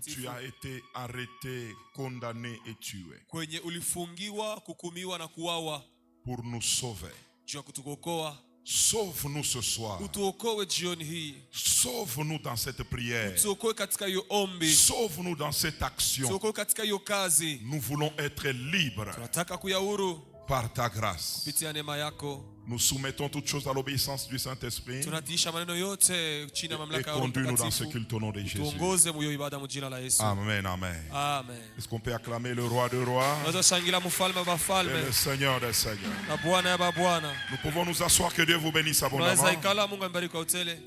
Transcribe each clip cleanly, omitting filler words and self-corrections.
tu as été arrêté, condamné et tué kwenye ulifungiwa, kukumiwa na kuwawa pour nous sauver. juu ya kutuokoa. Sauve-nous ce soir. Utuokoe jioni hii. Sauve-nous dans cette prière. Utuokoe katika hiyo ombi. Sauve-nous dans cette action. Utuokoe katika hiyo kazi. Nous voulons être libres Tunataka kuya huru par ta grâce. kupitia neema yako. Nous soumettons toutes choses à l'obéissance du Saint-Esprit Tunatiisha maneno yote chini ya et mamlaka ya Roho conduis-nous dans ce Mtakatifu. culte au nom de Jésus. Tuongoze mwiyo ibada mjina la Yesu. Amen, amen. Amen. Est-ce qu'on peut acclamer le roi des rois Tunaweza shangilia mfalme wa et wafalme le Seigneur des seigneurs? na Bwana ya mabwana. Nous pouvons nous asseoir, que Dieu vous bénisse Tunaweza abondamment. ikala, Mungu ambariki kwa utele.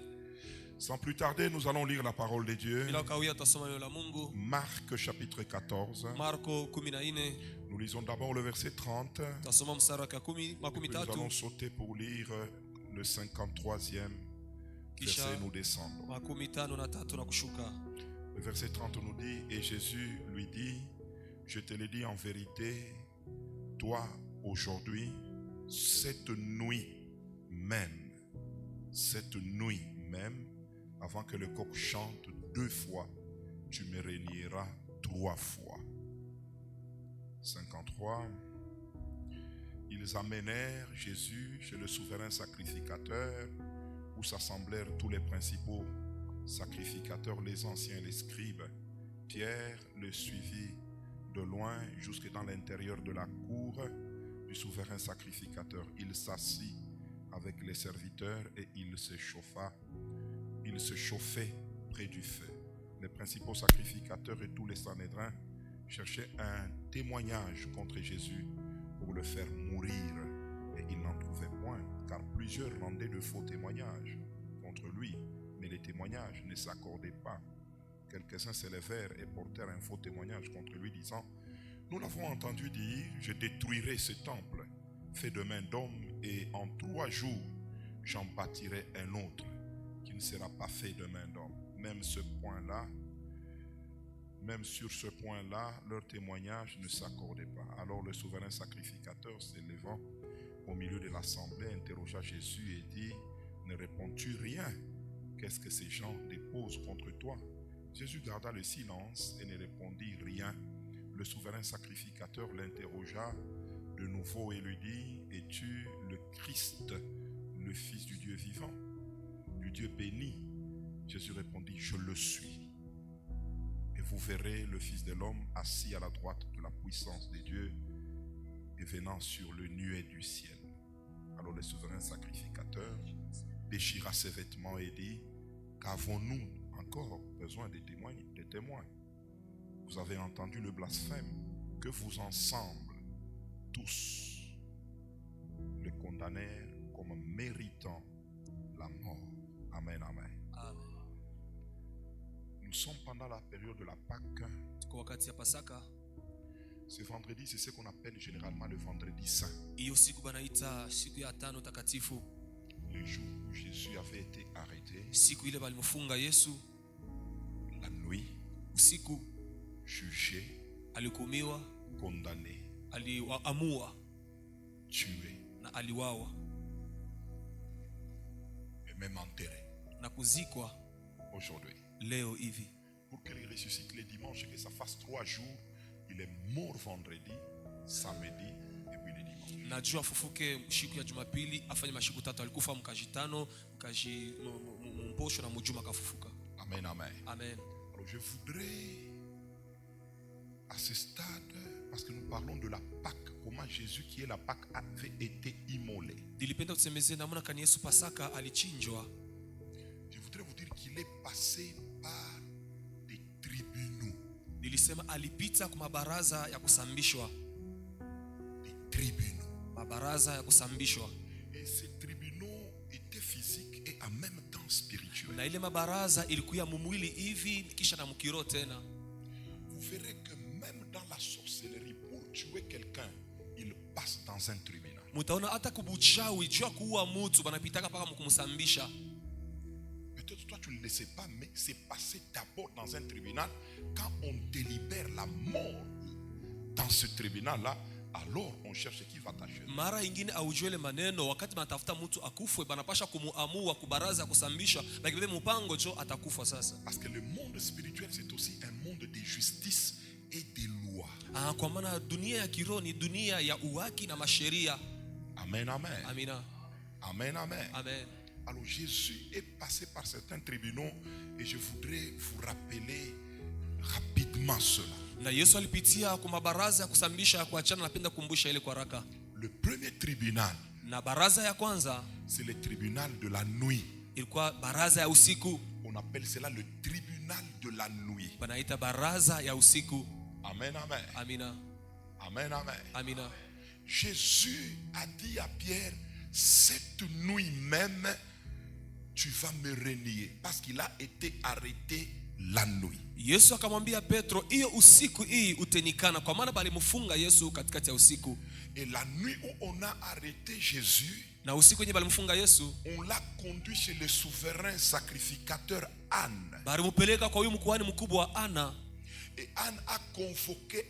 Sans plus tarder, nous allons lire la parole de Dieu. Bila kawia tutasoma neno la Mungu. Marc chapitre 14. Marko 14. Nous lisons d'abord le verset 30. Tutasoma mstari wa 10 Nous allons 13. sauter pour lire le 53e verset, nous descendons. 53 na kushuka. Le verset 30 nous dit, et Jésus lui dit, je te le dis en vérité, toi aujourd'hui, cette nuit même, avant que le coq chante 2 fois, tu me renieras 3 fois. 53. Ils amenèrent Jésus chez le souverain sacrificateur, où s'assemblèrent tous les principaux sacrificateurs, les anciens et les scribes. Pierre le suivit de loin jusque dans l'intérieur de la cour du souverain sacrificateur. Il s'assit avec les serviteurs et il se chauffait près du feu. Les principaux sacrificateurs et tous les Sanhédrins cherchaient un témoignage contre Jésus pour le faire mourir, et ils n'en trouvaient point, car plusieurs rendaient de faux témoignages contre lui, mais les témoignages ne s'accordaient pas. Quelques-uns s'élevèrent et portèrent un faux témoignage contre lui, disant, nous l'avons entendu dire, je détruirai ce temple fait de main d'homme, et en 3 jours j'en bâtirai un autre qui ne sera pas fait de main d'homme. Même sur ce point-là, leur témoignage ne s'accordait pas. Alors le souverain sacrificateur, s'élevant au milieu de l'assemblée, interrogea Jésus et dit, ne réponds-tu rien? Qu'est-ce que ces gens déposent contre toi? Jésus garda le silence et ne répondit rien. Le souverain sacrificateur l'interrogea de nouveau et lui dit, es-tu le Christ, le Fils du Dieu vivant, du Dieu béni? Jésus répondit, je le suis. Et vous verrez le Fils de l'homme assis à la droite de la puissance de Dieu et venant sur le nuée du ciel. Alors le souverain sacrificateur déchira ses vêtements et dit, qu'avons-nous encore besoin de témoins? Vous avez entendu le blasphème, que vous ensemble, tous, le condamnèrent comme méritant la mort. Amen, amen. Nous sommes pendant la période de la Pâque. Ce vendredi, c'est ce qu'on appelle généralement le vendredi saint. Le jour où Jésus avait été arrêté, la nuit, jugé, condamné, tué et même enterré. Aujourd'hui, leo hivi, pour qu'il ressuscite le dimanche et que ça fasse 3 jours, il est mort vendredi, samedi et puis le dimanche. najua afufuke siku ya Jumapili, afanye mashiku 3. Alikufa mkajitano, mposho na mjuma kafufuka. Amen, amen. Amen. Alors je voudrais à ce stade, parce que nous parlons de la Pâque, comment Jésus qui est la Pâque avait été immolé. Nilipenda kusemezea namna kani Yesu Pasaka alichinjwa. Je voudrais vous dire qu'il est passé par des tribunaux. Nilisema alipita kwa mabaraza ya kusambishwa. Des tribunaux. Mabaraza ya kusambishwa. Et ces tribunaux étaient physiques et en même temps spirituels. Na ile mabaraza ilikuwa mumwili hivi kisha na mkiro tena. Vous verrez que même dans la sorcellerie, pour tuer quelqu'un, il passe dans un tribunal. Mutaona hata kubuchawi jua kuua mtu banapitaka paka mkumsambisha. Peut-être toi tu ne le sais pas, mais c'est passé d'abord dans un tribunal. Quand on délibère la mort dans ce tribunal-là, alors on cherche qui va t'acheter. Mara ingine aujue ile maneno wakati banatafuta mtu akufwe banapasha kumuamua kubaraza kusambisha lakini mpango jo atakufa sasa. Parce que le monde spirituel c'est aussi un monde de justice et de loi. Kwa maana dunia ya kiroho ni dunia ya uhaki na masheria. Amen, amen. Amina. Amen, amen. Amen. Alors Jésus est passé par certains tribunaux et je voudrais vous rappeler rapidement cela. Na Yesu alipitia kwa mabaraza ya kusambisha ya kuachana, napenda kukumbusha ile kwa haraka. Le premier tribunal, na baraza ya kwanza, c'est le tribunal de la nuit. Ilikuwa baraza ya usiku. On appelle cela le tribunal de la nuit. Banaita baraza ya usiku. Amen, amen. Amina. Amen, amen. Amina. Jésus a dit à Pierre, cette nuit même, tu vas me renier. Parce qu'il a été arrêté la nuit. Yesu akamwambia Petro, hiyo usiku hii utenikana, kwa maana balimfunga Yesu katikati ya usiku. Et la nuit où on a arrêté Jésus, na usiku yenye balimfunga Yesu, on l'a conduit chez le souverain sacrificateur Anne. Balimupeleka kwa huyu mkuhani mkubwa wa Ana. Et Anne a convoqué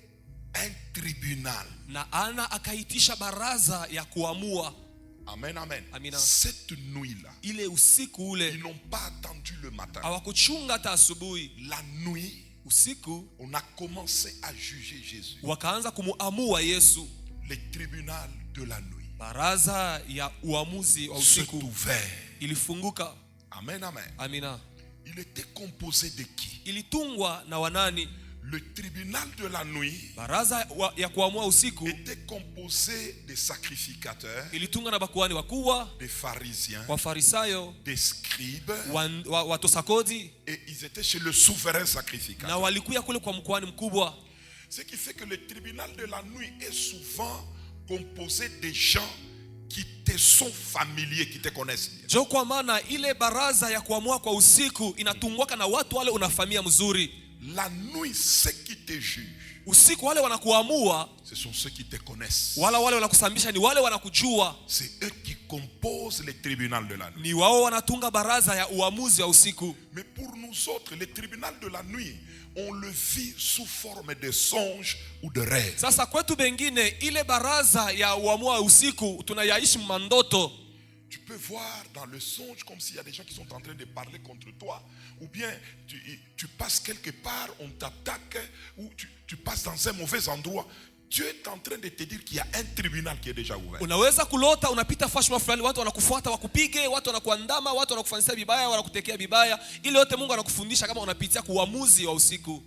un tribunal. Na Ana akaitisha baraza ya kuamua. Amen, amen. Amina. Cette nuit-là, ile usiku ule, ils n'ont pas attendu le matin. Hawakuchunga hata asubuhi. La nuit, usiku, on a commencé à juger Jésus. Wakaanza kumuamua Yesu. Le tribunal de la nuit. Baraza ya uamuzi wa usiku ilifunguka. Amen, amen. Amina. Il était composé de qui? Ilitungwa na wanani? Le tribunal de la nuit, baraza ya kuamua usiku, était composé des sacrificateurs, ilitungwa na bakuhani wakubwa, des pharisiens, wafarisayo, des scribes, watosakodi, et ils étaient chez le souverain sacrificateur. Na walikuya kule kwa mkuhani mkubwa. Ce qui fait que le tribunal de la nuit est souvent composé de gens qui te sont familiers, qui te connaissent. Jo, kwa maana ile baraza ya kuamua kwa usiku inatungwaka na watu wale unafamia mzuri. La nuit, ceux qui te jugent, usiku wale wanakuamua, ce sont ceux qui te connaissent. Wale wanakusambisha ni wale wanakujua. C'est eux qui composent le tribunal de la nuit. Ni wao wanatunga baraza ya uamuzi wa usiku. Mais pour nous autres, le tribunal de la nuit, on le vit sous forme de songe ou de rêve. Sasa kwetu bengine ile baraza ya uamua usiku tunayaishi mandoto. Tu peux voir dans le songe comme s'il y a des gens qui sont en train de parler contre toi, ou bien tu passes quelque part, on t'attaque, ou tu passes dans un mauvais endroit. Dieu est en train de te dire qu'il y a un tribunal qui est déjà ouvert. Unaweza kulota unapita fashma fulani, watu wanakufuata wakupige, watu wanakuandama, watu wanakufanyia vibaya, wanakutekea vibaya. Ile yote Mungu anakufundisha kama unapitia kuamuzi wa usiku.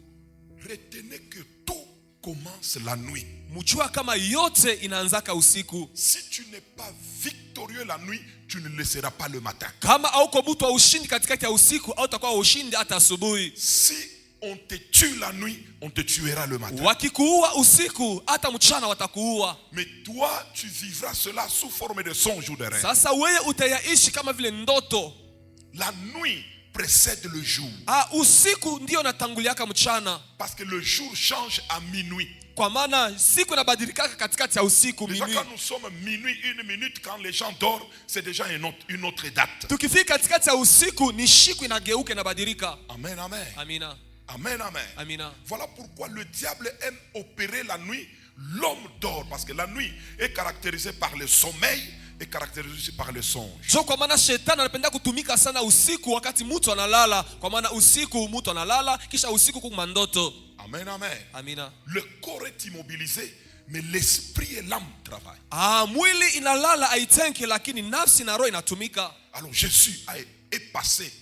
Retenez que tout commence la nuit. Mjua kama yote inaanzaka usiku. Si tu n'es pas victorieux la nuit, tu ne le seras pas le matin. Kama hauko mtu wa ushindi katikati ya usiku, au utakuwa ushindi hata asubuhi. Si on te tue la nuit, on te tuera le matin. Wakikuua usiku, hata mchana watakuua. Mais toi, tu vivras cela sous forme de songe ou de rêve. Sasa wewe utayaishi kama vile ndoto. La nuit précède le jour. Usiku ndio natanguliaka mchana. Parce que le jour change à minuit. Kwa maana siku inabadilika katikati ya usiku minuit. Quand nous sommes minuit, une minute, quand les gens dorment, c'est déjà une autre date. Tukifika katikati ya usiku ni siku inageuka inabadilika. Amen, amen. Amina. Amen, amen. Amina. Voilà pourquoi le diable aime opérer la nuit. L'homme dort parce que la nuit est caractérisée par le sommeil et caractérisée par le songe. So kwa maana shetani anapenda kutumika sana usiku wakati mtu analala, kwa maana usiku mtu analala kisha usiku kuna ndoto. Amen, amen. Amina. Le corps est immobilisé, mais l'esprit et l'âme travaillent. Mwili inalala haitenki, lakini nafsi na roho inatumika. Alors Jésus est passé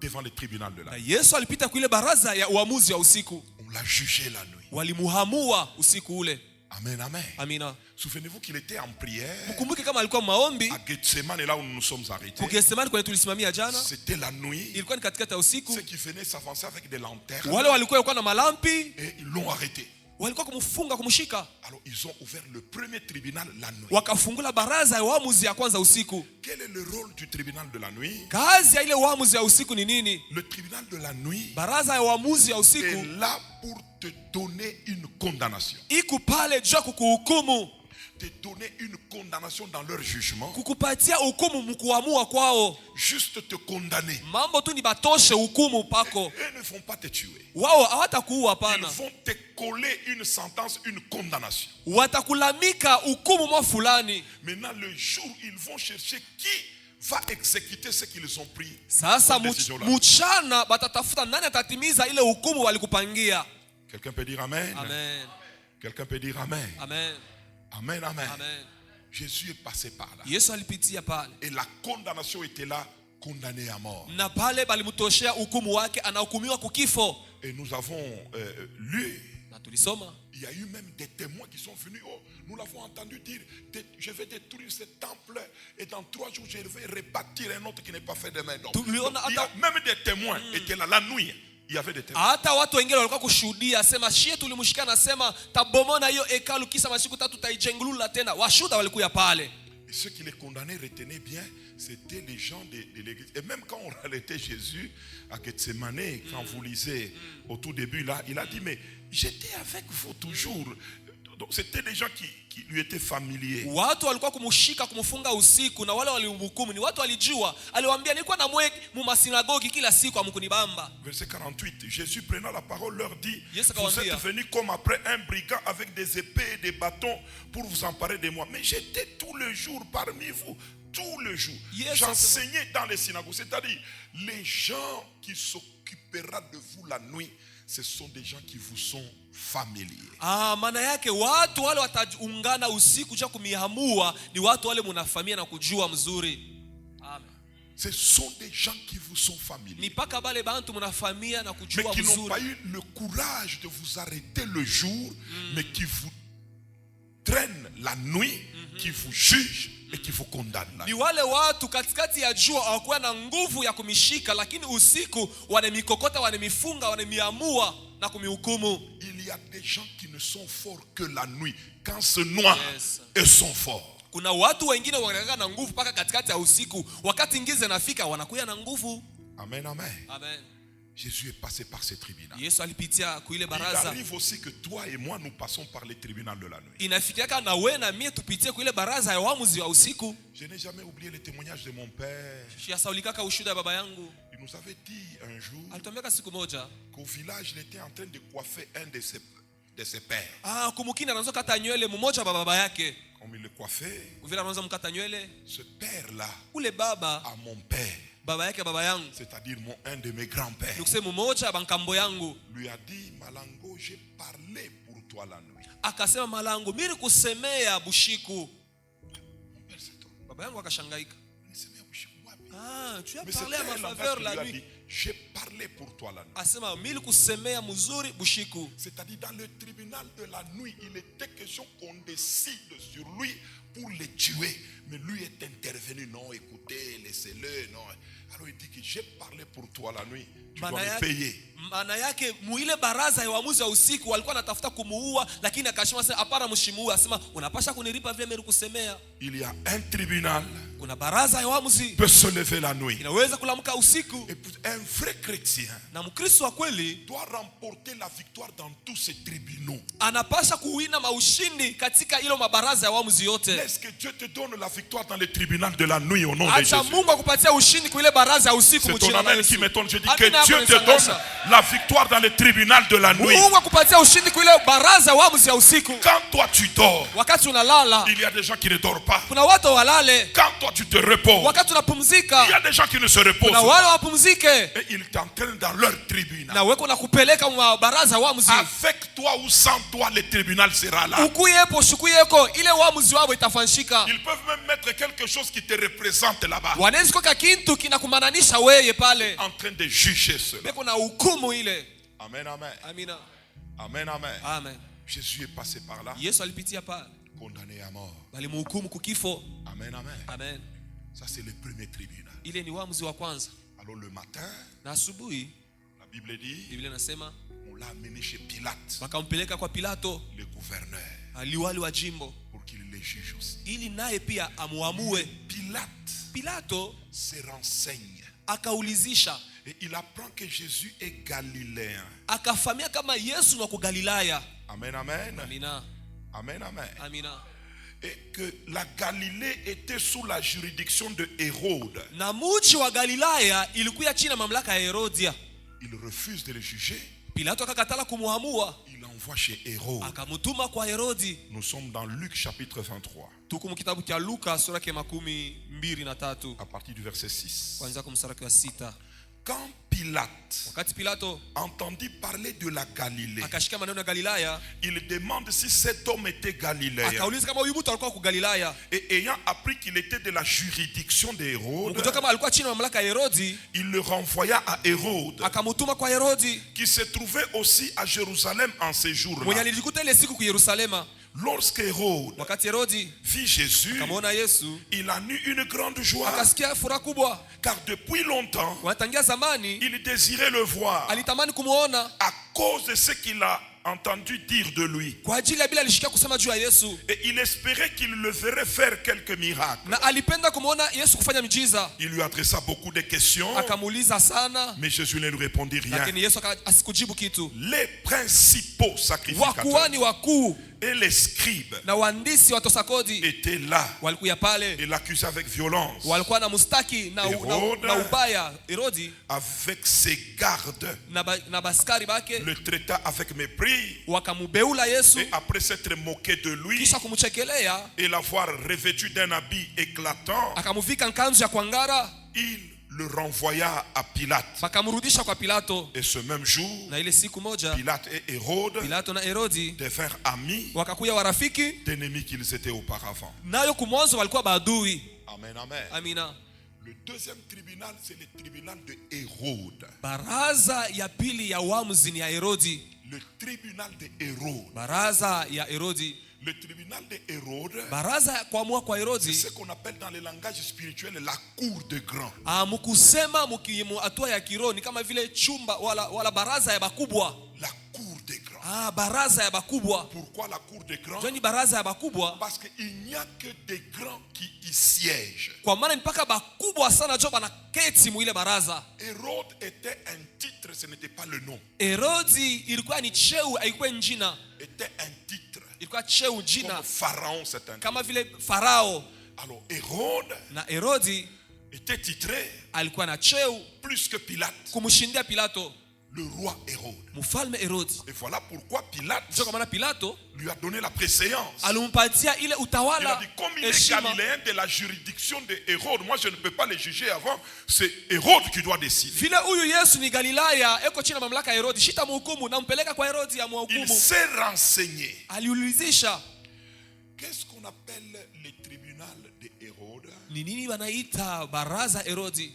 devant le tribunal de la nuit. Yesu alipita kwa ile baraza ya uamuzi wa usiku. On l'a jugé la nuit. Walimuhamua usiku ule. Amen, amen. Amina. Souvenez-vous qu'il était en prière. Mkumbuke kama alikuwa maombi. À Gethsemane, là où nous nous sommes arrêtés. Gethsemane kwenye tulisimamia jana. C'était la nuit. Ilikuwa ni katikati ya usiku. Ceux qui venaient s'avancer avec des lanternes. Wale walikuwa na malampi. Et ils l'ont arrêté. Walikuwa kumfunga kumshika. Alors ils ont ouvert le premier tribunal la nuit. Wakafungula baraza ya uamuzi ya kwanza usiku. Quel est le rôle du tribunal de la nuit? Kazi ya ile uamuzi ya usiku ni nini? Le tribunal de la nuit, baraza ya uamuzi ya usiku, est là pour te donner une condamnation. Iko pale juu kukuhukumu. Te donner une condamnation dans leur jugement. Kukupatia hukumu mkuamua kwao. Juste te condamner. Mambo tu ni batoshe hukumu pako. Et ne vont pas te tuer. Wao hawatakuua Ils hapana. vont te coller une sentence, une condamnation. Watakulamika hukumu mwa fulani. Maintenant, le jour où ils vont chercher qui va exécuter ce qu'ils ont pris. Sasa comme décision là. mchana batatafuta nani atatimiza ile hukumu walikupangia. Quelqu'un peut dire amen. Amen. Quelqu'un peut dire amen. Amen. Amen, amen. Amen. Jésus est passé par là. Yesu alipitia pale. Et la condamnation était là, condamné à mort. Na pale balimtoshea hukumu wake, anahukumiwa kukifo. Et nous avons lu. Na tulisoma. Il y a eu même des témoins qui sont venus. Oh, nous l'avons entendu dire, je vais détruire ce temple et dans 3 jours je vais rebâtir un autre qui n'est pas fait de main d'homme. Donc, il y a même des témoins étaient là la nuit. Il y avait des témoins. Hata watu wengine walikuwa kushuhudia, sema shie tulimshika na sema tabomona hiyo hekalu kisa masiku 3 taijengulula tena. Washuhuda walikuwa pale. Et ceux qui les condamnaient, retenaient bien, c'était les gens de l'église. Et même quand on arrêtait Jésus à Gethsemane, quand vous lisez au tout début là, il a dit, mais j'étais avec vous toujours. Donc c'était des gens qui lui étaient familiers. Watu walikuwa kumshika kumfunga usiku na wale walimhukumu ni watu walijua. Aliwaambia nilikuwa na mwe mu masinagogi kila siku amkunibamba. Verset 48, Jésus prenant la parole leur dit, Yes, vous êtes venus comme après un brigand avec des épées et des bâtons pour vous emparer de moi. Mais j'étais tout le jour parmi vous. Tout le jour. Yes, j'enseignais dans les synagogues. C'est-à-dire, les gens qui s'occuperont de vous la nuit, ce sont des gens qui vous sont familiers. Maana yake watu wale wataungana usiku ja kumihamua ni watu wale mnafamia na kujua mzuri. Amen. Ce sont des gens qui vous sont familiers. Ni paka bale bantu mnafamia na kujua mais qui mzuri. n'ont pas eu le courage de vous arrêter le jour, mais qui vous traînent la nuit, qui vous jugent et qui vous condamnent. Ni wale watu katikati ya jua hawakuwa na nguvu ya kumishika, lakini usiku wanemikokota, wanemifunga, wanemiamua na kumihukumu. Il y a des gens qui ne sont forts que la nuit. Quand c'est noir, Yes. ils sont forts. Kuna watu wengine wanakaa na nguvu paka katikati ya usiku, wakati ngize nafika wanakuya na nguvu. Amen, amen. Amen. Jésus est passé par ce tribunal. Yesu alipitia kuile Il baraza. arrive aussi que toi et moi nous passons par les tribunaux de la nuit. Inafikiaka na wewe na mie tupitie kuile baraza ya waamuzi wa usiku. Je n'ai jamais oublié le témoignage de mon père. Shiyasaulikaka ushuhuda ya baba yangu. Il nous avait dit un jour Alituambia siku moja, qu'au village il était en train de coiffer un de ses pères. kumukina anaanza kata nywele mmoja wa baba yake. Comme il le coiffait, Vile anaanza mkata nywele, ce père-là, ule baba à mon père, baba yake baba yangu, c'est-à-dire un de mes grands-pères, nikusema mmoja bankambo yangu, lui a dit, Malango, j'ai parlé pour toi la nuit. akasema Malango, mimi kusemea bushiku. Mon père s'étonne. Baba yangu akashangaika. Il s'est mis à boucher. Tu as Mais parlé à ma c'était un faveur langage la qui lui a nuit. dit, j'ai parlé pour toi la nuit. Asema mimi kusemea mzuri bushiku. C'est-à-dire dans le tribunal de la nuit, il était question qu'on décide sur lui pour le tuer. Mais lui est intervenu, non, écoutez, laissez-le, non. Alors il dit que j'ai parlé pour toi la nuit, tu dois me payer. Maana yake muile baraza ya waamuzi wa usiku walikuwa natafuta kumuua, lakini akashima sema hapana, mshimuue. Asema unapasha kunilipa vile mimi kusemea. Il y a un tribunal Kuna baraza ya waamuzi peut se lever la nuit. inaweza kulamka usiku, Et puis, un vrai chrétien na Mkristo wa kweli doit remporter la victoire dans tous ces tribunaux. anapasha kuwina maushindi katika ilo mabaraza ya waamuzi yote. Laisse que Dieu te donne la victoire dans les tribunaux de la nuit au nom de Acha Jésus. Mungu akupatia ushindi kwa ile baraza ya usiku C'est ton mjina la amen qui Yesu. m'étonne. Je dis Amina, que Dieu te amina, donne amina. la victoire dans les tribunaux de la nuit. Mungu akupatia ushindi kwa ile baraza ya waamuzi ya usiku. Quand toi tu dors, Wakati unalala il y a des gens qui ne dorment pas. kuna watu walale, Quand toi tu te reposes, wakati il y unapumzika a des gens qui ne se reposent kuna pas. wale wapumzike, Et ils t'entraînent dans leur tribunal. na wewe unakupeleka mwa baraza ya waamuzi. Avec toi ou sans toi, le tribunal sera là. Ukuyepo shukuyeko ile waamuzi wao itafanshika. Ils peuvent même mettre quelque chose qui te représente là-bas, Wanaweza kuweka kitu kinakumananisha wewe pale. en train de juger cela. Beko na hukumu ile. Amen, amen. Amina. Amen, amen. Amen. Jésus est passé par là, Yesu alipitia pale. condamné à mort. Walimhukumu kukifo. Amen, amen. Amen. Ça, c'est le premier tribunal. Ile ni waamuzi wa kwanza. Alors le matin, Na asubuhi la Bible dit, Biblia inasema on l'a amené chez Pilate, wakampeleka kwa Pilato, le gouverneur, liwali wa jimbo, pour qu'il le juge aussi. ili naye pia amuamue. Pilate Pilato se renseigne akaulizisha, et il apprend que Jésus est galiléen. akafamia kama Yesu ni wa Galilaya. Amen, amen. Amina. Amen, amen. Amina. Et que la Galilée était sous la juridiction de Hérode. Na mji wa Galilaya ilikuwa chini ya mamlaka ya Herodia. il refuse de le juger. Pilato akakatala kumuamua, Il l'envoie chez Hérode. akamutuma kwa Herodi. Nous sommes dans Luc chapitre 23, Tuko mkitabu cha Luka sura ya 23 à partir du verset 6. kuanzia kwa mstari wa 6. Quand Pilate Wakati Pilato entendit parler de la Galilée, akashika maneno ya Galilaya, il demande si cet homme était galiléen. akauliza kama huyu mtu alikuwa ku Galilaya. Et ayant appris qu'il était de la juridiction d'Hérode, Mkujua kama alikuwa chini ya mamlaka ya Herodi, il le renvoya à Hérode, akamutuma kwa Herodi, qui se trouvait aussi à Jérusalem en ces mwenye jours-là. alijikuta ile siku ku Yerusalema. Lorsque Hérode Wakati Herodi vit Jésus, akamwona Yesu, il en eut une grande joie, akasikia furaha kubwa. car depuis longtemps, Wanatangia zamani il désirait le voir alitamani kumuona à cause de ce qu'il a entendu dire de lui. kwa ajili ya bila alishikia kusema juu ya Yesu, Et il espérait qu'il le verrait faire quelques miracles. na alipenda kumuona Yesu kufanya miujiza. Il lui adressa beaucoup de questions, Akamuuliza sana, mais Jésus ne lui répondit rien. lakini Yesu asikujibu kitu. Les principaux sacrificateurs Wakuhani wakuu et les scribes na waandishi wa toza kodi étaient là walikuya pale, et l'accusaient avec violence. walikuwa na mustaki na ubaya. Herodi Avec ses gardes, na baskari bake le traita avec mépris. wakamubeula Yesu, Et après s'être moqué de lui kisha kumuchekelea, et l'avoir revêtu d'un habit éclatant, akamuvika nkanzu ya kwangara, il le renvoya à Pilate. bakamrudisha kwa Pilato. Et ce même jour, Na ile siku moja Pilate et Hérode Pilato na Herodi devinrent amis wakakuya warafiki, d'ennemis qu'ils étaient auparavant. nayo kumwanzo walikuwa maadui. Amen, amen. Amina. Le deuxième tribunal, c'est le tribunal de Hérode. Baraza ya pili ya uamuzi ni ya Herodi. Le tribunal de Hérode. Baraza ya Herodi, Le tribunal de Hérode, baraza ya kuamua kwa c'est Herodi, ce qu'on appelle dans le langage spirituel la cour de grand. mukusema mukimu hatua ya kiroho ni kama vile chumba wala baraza ya bakubwa. La cour de grand. Baraza ya bakubwa. Pourquoi la cour de grand? Joni baraza ya bakubwa, Parce qu'il n'y a que des grands qui y siègent. kwa maana mpaka bakubwa sana jo banaketi mu ile baraza. Hérode était un titre, ce n'était pas le nom. Herodi ilikuwa ni cheu, haikuwa njina. Était un titre. Ilikuwa cheu, jina, Comme Pharaon, c'est un titre. kama vile Farao. Alors Hérode Na Herodi était titré alikuwa na cheu plus que Pilate, kumshindia Pilato, le roi Hérode. mfalme Herodi. Et voilà pourquoi Pilate Ndio kwa maana Pilato lui a donné la préséance. alimpatia ile Il a utawala, dit, comme il est heshima. galiléen de la juridiction de Hérode, moi je ne peux pas le juger avant, c'est Hérode qui doit décider. Vile huyu Yesu ni Galilaya, eko chini ya mamlaka ya Herodi, shita mhukumu, nampeleka kwa Herodi ya Il mhukumu. s'est renseigné. Aliulizisha Qu'est-ce qu'on appelle le tribunal de Hérode ni nini wanaita baraza Herodi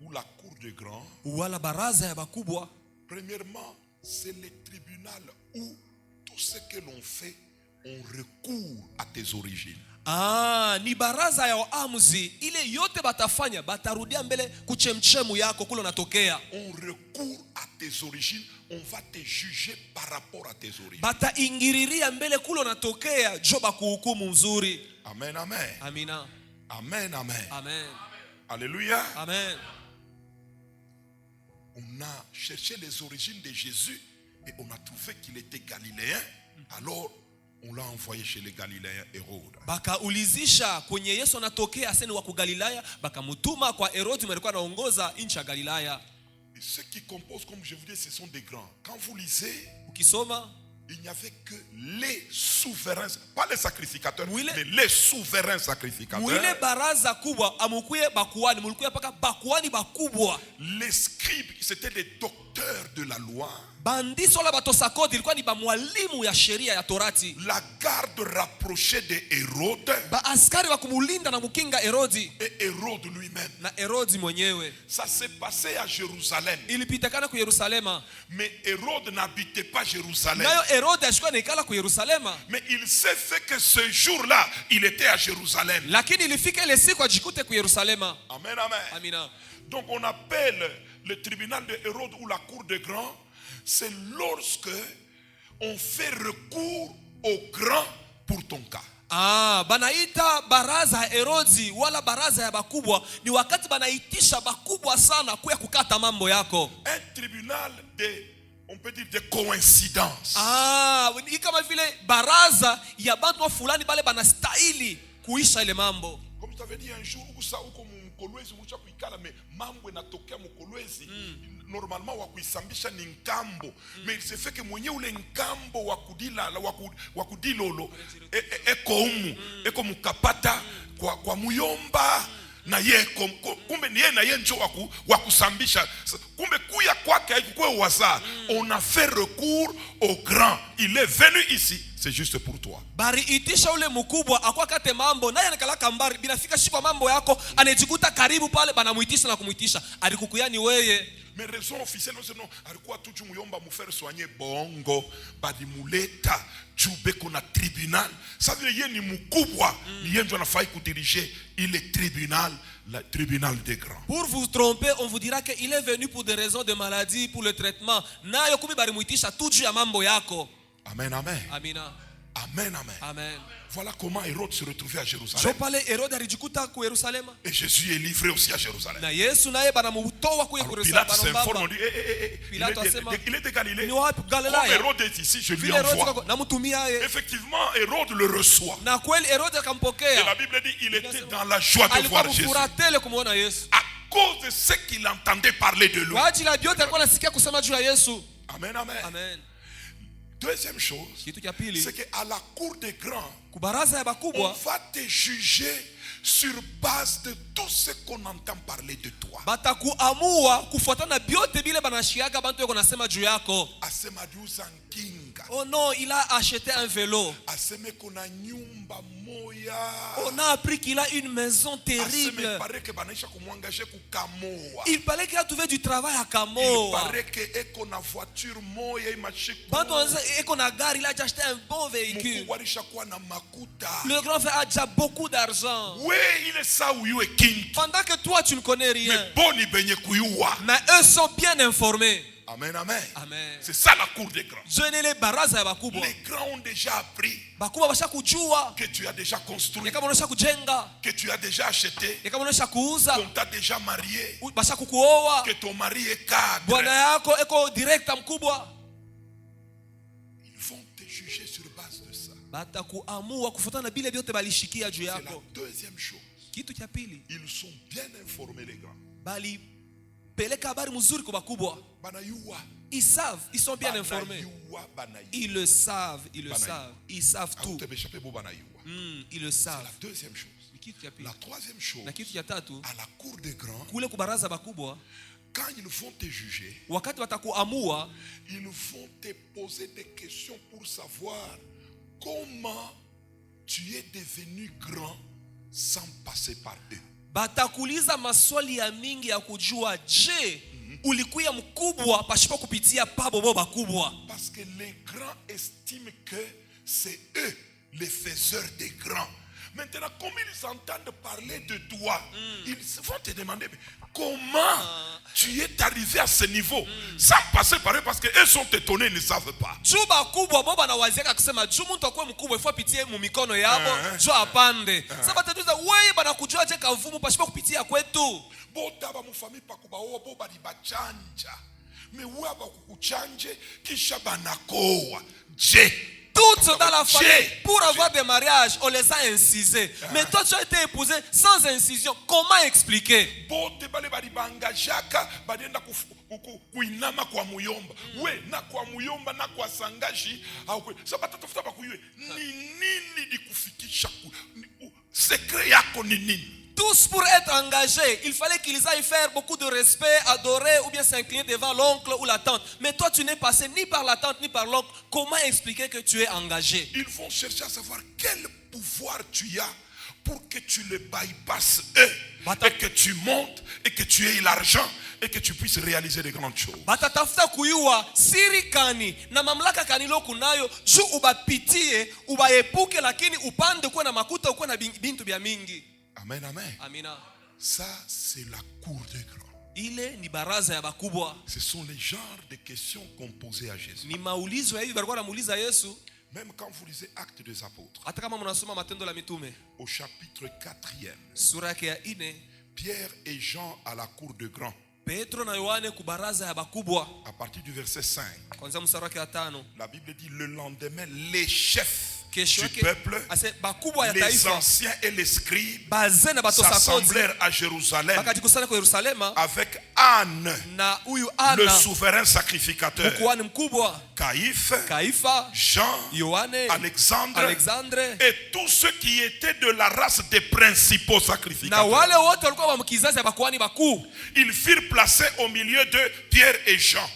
ou la cour de grand? wala baraza ya bakubwa. Premièrement, c'est le tribunal où tout ce que l'on fait, on recourt à tes origines. Ni baraza ya waamuzi, ile yote batafanya batarudia mbele kuchemchemu yako kule unatokea. On recourt à tes origines, on va te juger par rapport à tes origines. Bataingiriria mbele kule unatokea jo bakuhukumu mzuri. Amen, amen. Amina. Amen, amen. Amen. Alléluia. Amen. On a cherché les origines de Jésus et on a trouvé qu'il était galiléen. Alors, on l'a envoyé chez les Galiléens Hérode. Bakaulizisha kwenye Yesu anatokea aseni wa kugalilaya, bakamutuma kwa Herodi mwenye anaongoza nchi ya Galilaya. Et ceux qui composent, comme je vous dis, ce sont des grands. Quand vous lisez, Ukisoma il n'y avait que les souverains, pas les sacrificateurs, Mwile- mais les souverains sacrificateurs. mwile baraza kubwa amukuye bakuani, mulikuye paka bakuani bakubwa. Les scribes, c'était des docteurs de la loi. Bandiso la batosa kodi ilikuwa ni bamwalimu ya sheria ya Torati. La garde rapprochée de Hérode Baaskari wa kumulinda na mukinga Herodi et Hérode lui-même. na Herodi mwenyewe. Ça s'est passé à Jérusalem. Ilipitakana ku Yerusalema. Mais Hérode n'habitait pas Jérusalem. Nayo Herodi ashikuwa naikala ku Yerusalema. Mais il s'est fait que ce jour-là, il était à Jérusalem. Lakini ilifika ile siku ajikute ku Yerusalema. Amen, amen. Amina. Donc on appelle le tribunal de Hérode ou la cour de grand, c'est lorsque on fait recours au grand pour ton cas. Banaita baraza ya Herodi wala baraza ya bakubwa ni wakati banaitisha bakubwa sana kuya kukata mambo yako. Un tribunal de, on peut dire, de coïncidence. Ni kama vile baraza ya bantu fulani bale banastahili kuisha ile mambo. Comme je t'avais dit un jour, où ça, où comme Mkolwezi mwisha kuikala me mambo natokea Mkolwezi normalement wa kuisambisha ni ngambo mais il se fait que mwenye ule ngambo wa kudilolo eko umu eko mukapata kwa muyomba na ye kumbe ni ye na ye njo wa kusambisha kumbe kuya kwake haikuwa waza on a fait recours au grand il est venu ici c'est juste pour toi bari itisha ule mkubwa akwa kate mambo naye anakala kambari binafika shikwa mambo yako anejikuta karibu pale banamuitisha na kumuitisha alikukuyani weye mais raison officielle non alikuwa tu muyomba mu faire soigner bongo badimuleta jubeko na tribunal ça veut dire ni mkubwa ni yenjo anafai kudiriger ile tribunal le tribunal des grands. Pour vous tromper, on vous dira qu'il est venu pour des raisons de maladie, pour le traitement. Nayo kubi barimuitisha tuju ya mambo yako. Amen, amen. Amina. Amen, amen. Amen. Voilà comment Hérode se retrouvait à Jérusalem. Et Jésus est livré aussi à Jérusalem. Alors Pilate s'informe, on dit, il est de Galilée. Comme Hérode est ici, je lui envoie. Effectivement, Hérode le reçoit. Et la Bible dit, il était dans la joie de voir Jésus. À cause de ce qu'il entendait parler de lui. Amen, amen. Amen. Deuxième chose, c'est qu'à la cour des grands, on va te juger sur base de tout ce qu'on entend parler de toi. Oh non, il a acheté un vélo. On a appris qu'il a une maison terrible. Il paraît qu'il a trouvé du travail à Kamoa. Il a déjà acheté un bon véhicule. Le grand frère a déjà beaucoup d'argent. Pendant que toi tu ne connais rien. Mais eux sont bien informés. Amen, amen. Amen. C'est ça la cour des grands. Les grands ont déjà appris que tu as déjà construit, que tu as déjà acheté, qu'on t'a déjà marié, que ton mari est cadre. Ils vont te juger sur base de ça. C'est la deuxième chose. Ils sont bien informés les grands. Ils savent, ils sont bien informés. Ils le savent, ils savent tout. Ils le savent. C'est la deuxième chose. La troisième chose, à la cour des grands, quand ils vont te juger, ils vont te poser des questions pour savoir comment tu es devenu grand sans passer par eux. Batakuliza maswali ya mingi ya kujua je ulikuwa mkubwa pasipo kupitia pabobo bakubwa. Parce que les grands estiment que c'est eux les faiseurs des grands. Maintenant, comme ils entendent parler de toi, ils vont te demander comment tu es arrivé à ce niveau sans passer par eux parce que eux sont étonnés, ils ne savent pas. Juba kubwa boba na wazeka kusema juu mtu akwe mkubwa ifo pitie mu mikono yabo juu apande. Sasa tuza wewe bana kujua je kavumu pasipo kupitia kwetu. Bota ba mu famille pakuba boba di bachanja. Mais wewe abakukuchanje kisha banakoa. Je toutes dans la famille, pour avoir des mariages, on les a incisés. Mais toi, tu as été épousé sans incision. Comment expliquer? Tous pour être engagés, il fallait qu'ils aillent faire beaucoup de respect, adorer ou bien s'incliner devant l'oncle ou la tante. Mais toi, tu n'es passé ni par la tante ni par l'oncle. Comment expliquer que tu es engagé? Ils vont chercher à savoir quel pouvoir tu as pour que tu les bypasses eux. Et que tu montes et que tu aies l'argent et que tu puisses réaliser de grandes choses. Batatafuta kuyua siri kani na mamlaka kani lo kunayo juu ubapitie ubaepuke lakini upande kwa na makuta kwa na bintu bya mingi. Amen, amen. Amina. Ça, c'est la cour des grands. Ile ni baraza ya bakubwa. Ce sont les genres de questions qu'on posait à Jésus. Ni maulizo ya hivi walikuwa wanamuuliza Yesu. Même quand vous lisez Actes des Apôtres, hata kama mnasoma Matendo la Mitume, au chapitre 4e, sura yake ya 4, Pierre et Jean à la cour des grands. Petro na Yohane ku baraza ya bakubwa. À partir du verset 5, kwanza mstari wake wa 5, la Bible dit le lendemain les chefs du peuple, les anciens et les scribes s'assemblèrent à Jérusalem avec Anne, le souverain sacrificateur, Caïphe, Jean, Alexandre et tous ceux qui étaient de la race des principaux sacrificateurs. Ils furent placés au milieu de Pierre et Jean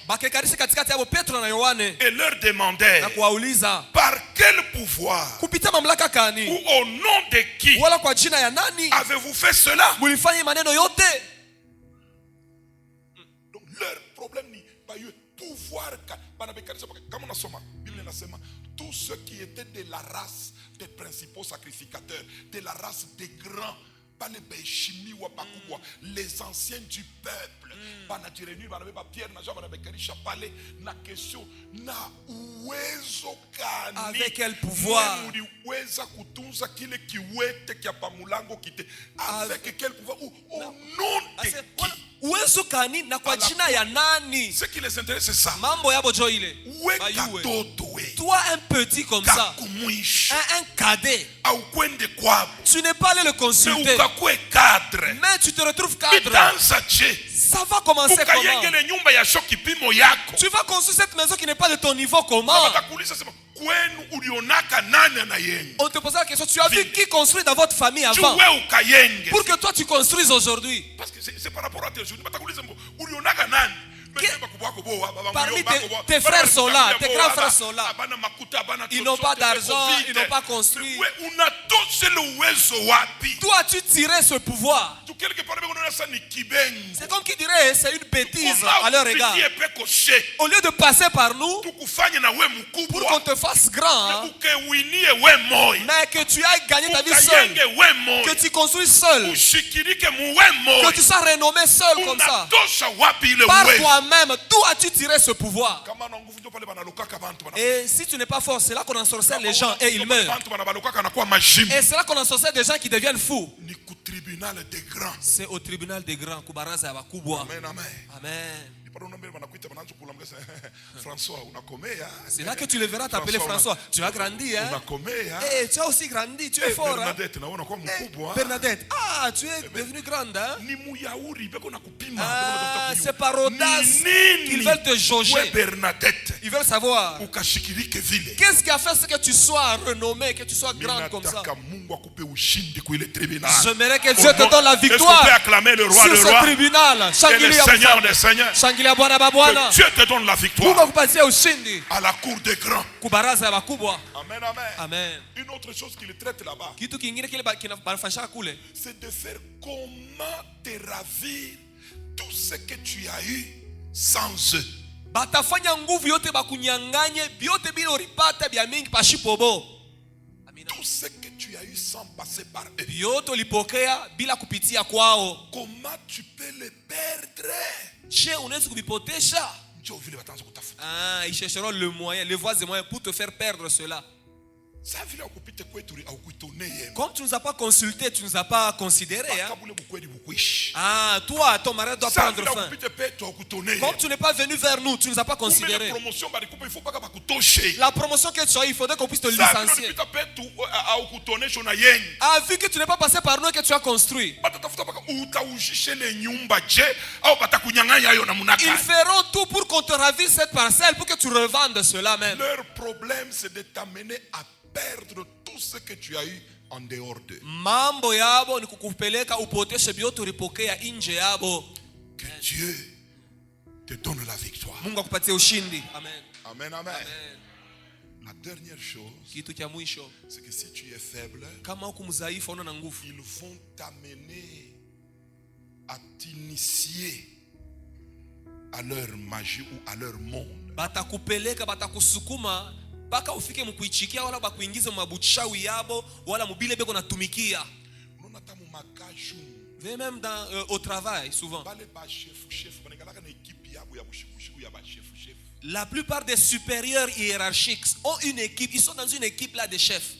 et leur demandèrent par quel pouvoir ou au nom de qui avez-vous fait cela? Donc leur problème n'est pas eu pouvoir. Tous ceux qui étaient de la race des principaux sacrificateurs, de la race des grands, pas les béchimi ou les anciens du peuple, avec quel pouvoir? Avec quel pouvoir? Au nom de qui? Ce qui les intéresse, c'est ça. Toi, un petit comme ça, un cadet, tu n'es pas allé le consulter, mais tu te retrouves cadre. Ça va commencer comment? Tu vas construire cette maison qui n'est pas de ton niveau. Comment? On te pose la question, tu as vu qui construit dans votre famille avant pour que toi tu construises aujourd'hui? Parce que c'est par rapport à tes jours. Parmi tes frères sont là, tes grands frères sont là. Ils n'ont pas d'argent, ils n'ont pas construit. Toi, tu tirais ce pouvoir. C'est comme qui dirait, c'est une bêtise à leur égard. Au lieu de passer par nous pour qu'on te fasse grand, mais que tu ailles gagner ta vie seul, que tu construises seul, que tu sois renommé seul comme ça. Par toi-même, d'où as-tu tiré ce pouvoir? Et si tu n'es pas fort, c'est là qu'on ensorcelle les gens et ils meurent. Et c'est là qu'on ensorcelle des gens qui deviennent fous. C'est au tribunal des grands. Amen, amen. C'est là que tu le verras t'appeler François. Tu as grandi, hein? Et tu as aussi grandi, tu es fort. Bernadette, ah, tu es devenu grande, hein? C'est par audace qu'ils veulent te jauger. Ils veulent savoir qu'est-ce qui a fait que tu sois renommé, que tu sois grand comme ça. J'aimerais que Dieu te donne la victoire sur ce tribunal. Que Dieu te donne la victoire à la cour des grands. Amen, amen. Amen. Une autre chose qu'il traite là-bas, c'est de faire comment te ravir tout ce que tu as eu sans eux. Tout ce que tu as eu sans passer par eux. Comment tu peux les perdre? Ils chercheront le moyen, les voies et moyens pour te faire perdre cela. Comme tu ne nous as pas consulté, tu ne nous as pas considéré. Toi, ton mariage doit prendre fin. Comme tu n'es pas venu vers nous, tu ne nous as pas considéré. La promotion que tu as, il faudrait qu'on puisse te licencier. Vu que tu n'es pas passé par nous et que tu as construit, ils feront tout pour qu'on te ravisse cette parcelle, pour que tu revendes cela même. Leur problème, c'est de t'amener à perdre tout ce que tu as eu en dehors d'eux. Que Dieu te donne la victoire. Amen. Amen, amen. La dernière chose, c'est que si tu es faible, ils vont t'amener à t'initier à leur magie ou à leur monde. Baka ufike mkuichikia wala bakuingize mabuchawi yabo wala mubile beko natumikia. Même au travail souvent. La plupart des supérieurs hiérarchiques ont une équipe, ils sont dans une équipe là de chefs.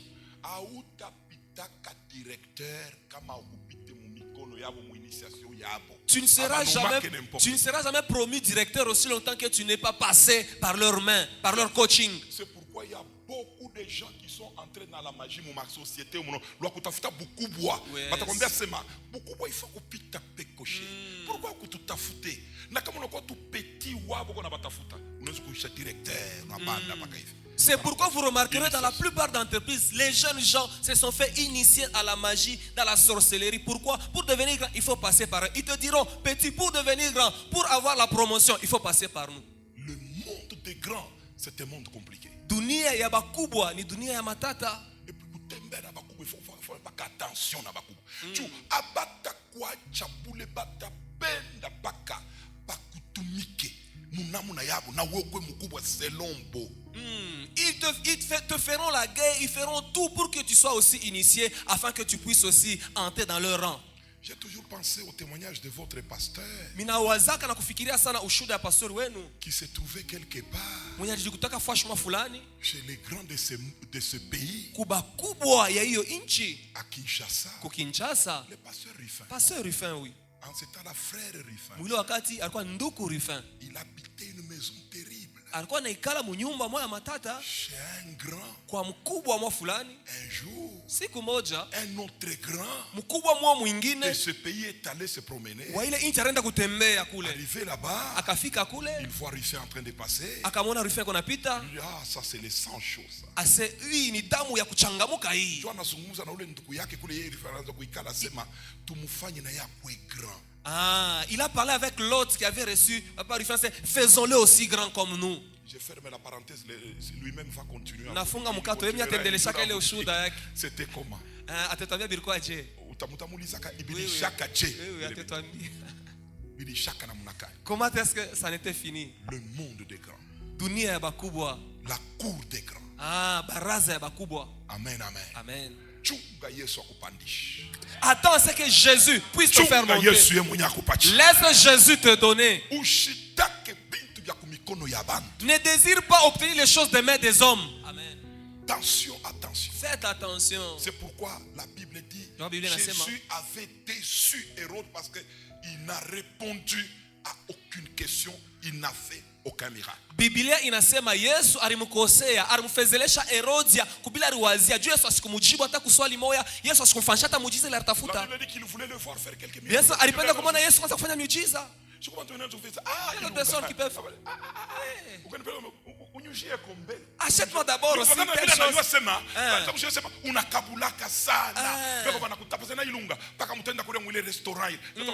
Tu ne seras jamais promu directeur aussi longtemps que tu n'es pas passé par leurs mains, par leur coaching. C'est pourquoi il y a beaucoup des gens qui sont entrés dans la magie dans ma société lokutafuta bukubwa batakwambia sema bukubwa il faut kupita pekoche pourquoi kututafute na kama unakuwa tu petit wabo kuna batafuta unaweza kuisha directeur na banda mpaka hivi. C'est pourquoi vous remarquerez dans la plupart d'entreprises, les jeunes gens se sont fait initier à la magie, dans la sorcellerie. Pourquoi? Pour devenir grand, il faut passer par eux. Ils te diront, petit, pour devenir grand, pour avoir la promotion, il faut passer par nous. Le monde des grands, c'est un monde compliqué. Dunia ya bakubwa ni dunia ya matata. Et puis kutembea na bakubwa, il faut pas attention na bakubwa. Tu abata kwa chapule bata penda baka bakutumike. Munamuna yabo na wokwe mukubwa selombo. Ils te feront la guerre, ils feront tout pour que tu sois aussi initié, afin que tu puisses aussi entrer dans leur rang. J'ai toujours pensé au témoignage de votre pasteur qui s'est trouvé quelque part chez les grands de ce pays, à Kinshasa, le pasteur Rufin. Oui. En ce temps-là, frère Rufin, il habitait une maison terrible. Chez un grand, un jour, un autre grand de ce pays est allé se promener. Arrivé là-bas, il voit Rufin en train de passer. Il dit, ah, ça c'est les 100 choses. Il a parlé avec l'autre qui avait reçu. Faisons-le aussi grand comme nous. J'ai fermé la parenthèse, lui-même va continuer. C'était comment? Comment est-ce que ça n'était fini? Le monde des grands. La cour des grands. Amen, amen. Amen. Attends à ce que Jésus puisse te faire monter. Laisse Jésus te donner. Ne désire pas obtenir les choses des mains des hommes. Amen. Attention. Faites attention. C'est pourquoi la Bible dit Jésus avait déçu Hérode parce qu'il n'a répondu à aucune question, il n'a fait aucun miracle. Biblia inasema Yesu alimkosea, alimfezelesha Herodia kubila aliwazia juu Yesu asikumjibu hata kuswali moja, Yesu asikumfanyisha hata muujiza ile alitafuta. La Bible dit qu'il voulait le voir faire quelques miracles. Yesu alipenda kumwona Yesu kwanza kufanya miujiza. Je comprends maintenant tu fais ça. Il y a des personnes qui peuvent. Achète-moi d'abord aussi quelque chose. Unakabulaka sana. Beko banakutapa sana ilunga. Paka mtenda kule mwile restaurant. Ilunga.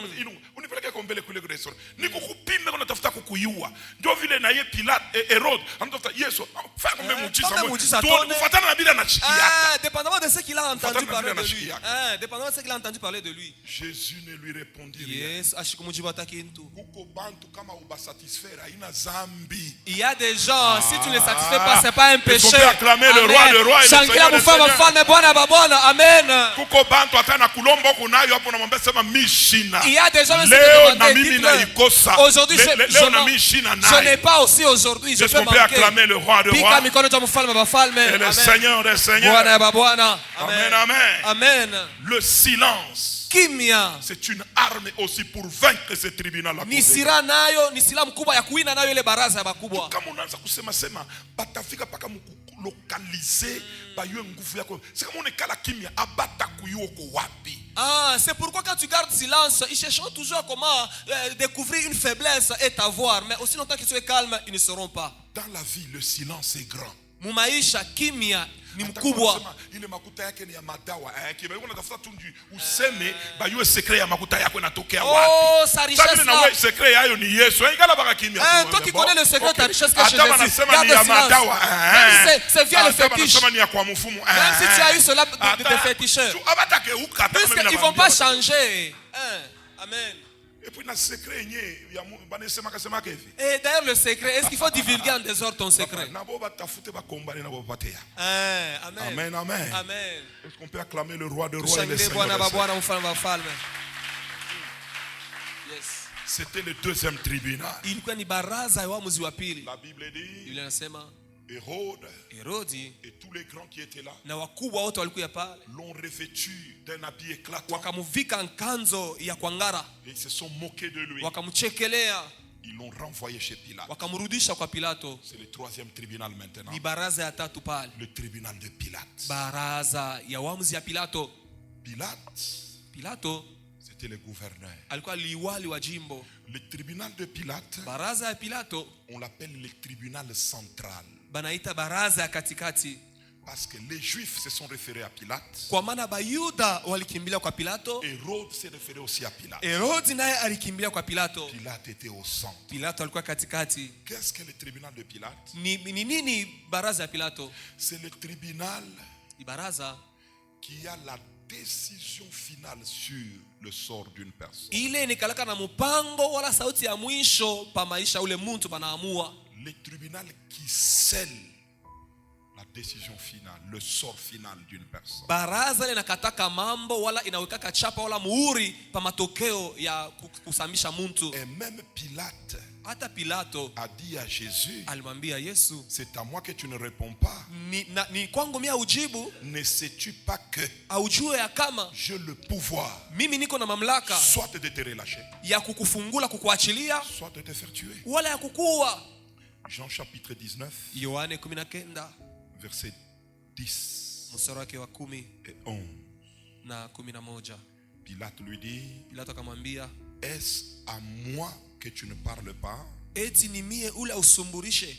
Unipeleke kombele kule restaurant. Niko kupima kuna tafuta kukuyua. Ndio vile na ye Pilate Herod anatafuta Yesu. Fanya kumbe muujiza. Tufuatana na bila na chikiaka. Dépendamment de ce qu'il a entendu parler de lui. Dépendamment de ce qu'il a entendu parler de lui. Jésus ne lui répondit rien. Yes, ashikumujibu atakintu. Il y a des gens, si tu ne les satisfais pas, c'est pas un péché. Il faut acclamer le roi, le roi et le Seigneur. Amen. Il y a des gens qui aujourd'hui, je n'ai pas aussi aujourd'hui. Je peux acclamer le roi, le roi et le Seigneur des seigneurs. Amen, amen. Amen. Le silence. C'est une arme aussi pour vaincre ce tribunal. Ni sila nayo, ni sila mkubwa ya kuina nayo ile baraza ya bakubwa. Kama unaanza kusema sema batafika paka mkulokalize bayue nguvu yako. C'est comme on est kala kimia abata kuyoko wapi. C'est pourquoi quand tu gardes silence, ils cherchent toujours comment découvrir une faiblesse et t'avoir. Mais aussi longtemps qu'ils soient calmes, ils ne seront pas. Dans la vie, le silence est grand. Mumaisha kimia ni mkubwa. Ile makuta yake ni ya madawa. Kiba yuko natafuta tunji useme bayue secret ya makuta yako inatokea wapi. Oh, sa richesse. Na wewe secret yayo ni Yesu. Ingala baka kimia. Toi qui connais le secret de ta richesse que Jésus. Anasema ni ya madawa. C'est via le fétiche. Anasema ni ya kwa mfumu. Même si tu as eu cela de féticheur. Puisqu'ils ne vont pas changer. Amen. Et puis le secret et d'ailleurs le secret, est-ce qu'il faut divulguer en désordre ton secret? Amen, amen. Amen. Est-ce qu'on peut acclamer le roi de rois et le Seigneur? C'était le deuxième tribunal. La Bible dit Hérode et tous les grands qui étaient là l'ont revêtu d'un habit éclatant. Et ils se sont moqués de lui. Ils l'ont renvoyé chez Pilate. Wakamrudisha kwa Pilato. C'est le troisième tribunal maintenant. Ni baraza ya tatu pale. Le tribunal de Pilate. Baraza ya waamuzi ya Pilato. Pilato, c'était le gouverneur. Alikuwa liwali wa jimbo. Le tribunal de Pilate, baraza ya Pilato, on l'appelle le tribunal central. Banaita baraza ya katikati. Parce que les Juifs se sont référés à Pilate. Kwa maana Bayuda walikimbilia kwa Pilato. Hérode s'est référé aussi à Pilate. Hérode naye alikimbilia kwa Pilato. Pilate était au centre. Pilato alikuwa katikati. Qu'est-ce que le tribunal de Pilate? Ni nini baraza ya Pilato? C'est le tribunal baraza qui a la décision finale sur le sort d'une personne. Ile ni kalaka na mpango wala sauti ya mwisho pa maisha ule mtu banaamua. Le tribunal qui scelle la décision finale, le sort final d'une personne. Baraza ile nakataka mambo wala inawekaka chapa wala muhuri pa matokeo ya kusamisha mtu. Et même Pilate hata Pilato a dit à Jésus, alimwambia Yesu, c'est à moi que tu ne réponds pas. Ni kwangu mimi ujibu. Ne sais-tu pas que aujue ya kama j'ai le pouvoir mimi niko na mamlaka soit de te relâcher, ya kukufungula kukuachilia, soit de te faire tuer. wala ya kukuua. Jean chapitre 19 Yohane 19 verset 10 mstari wake wa 10 et 11. na 11. Pilate lui dit, Pilato akamwambia, est-ce à moi que tu ne parles pas? eti ni mie ule usumburishe?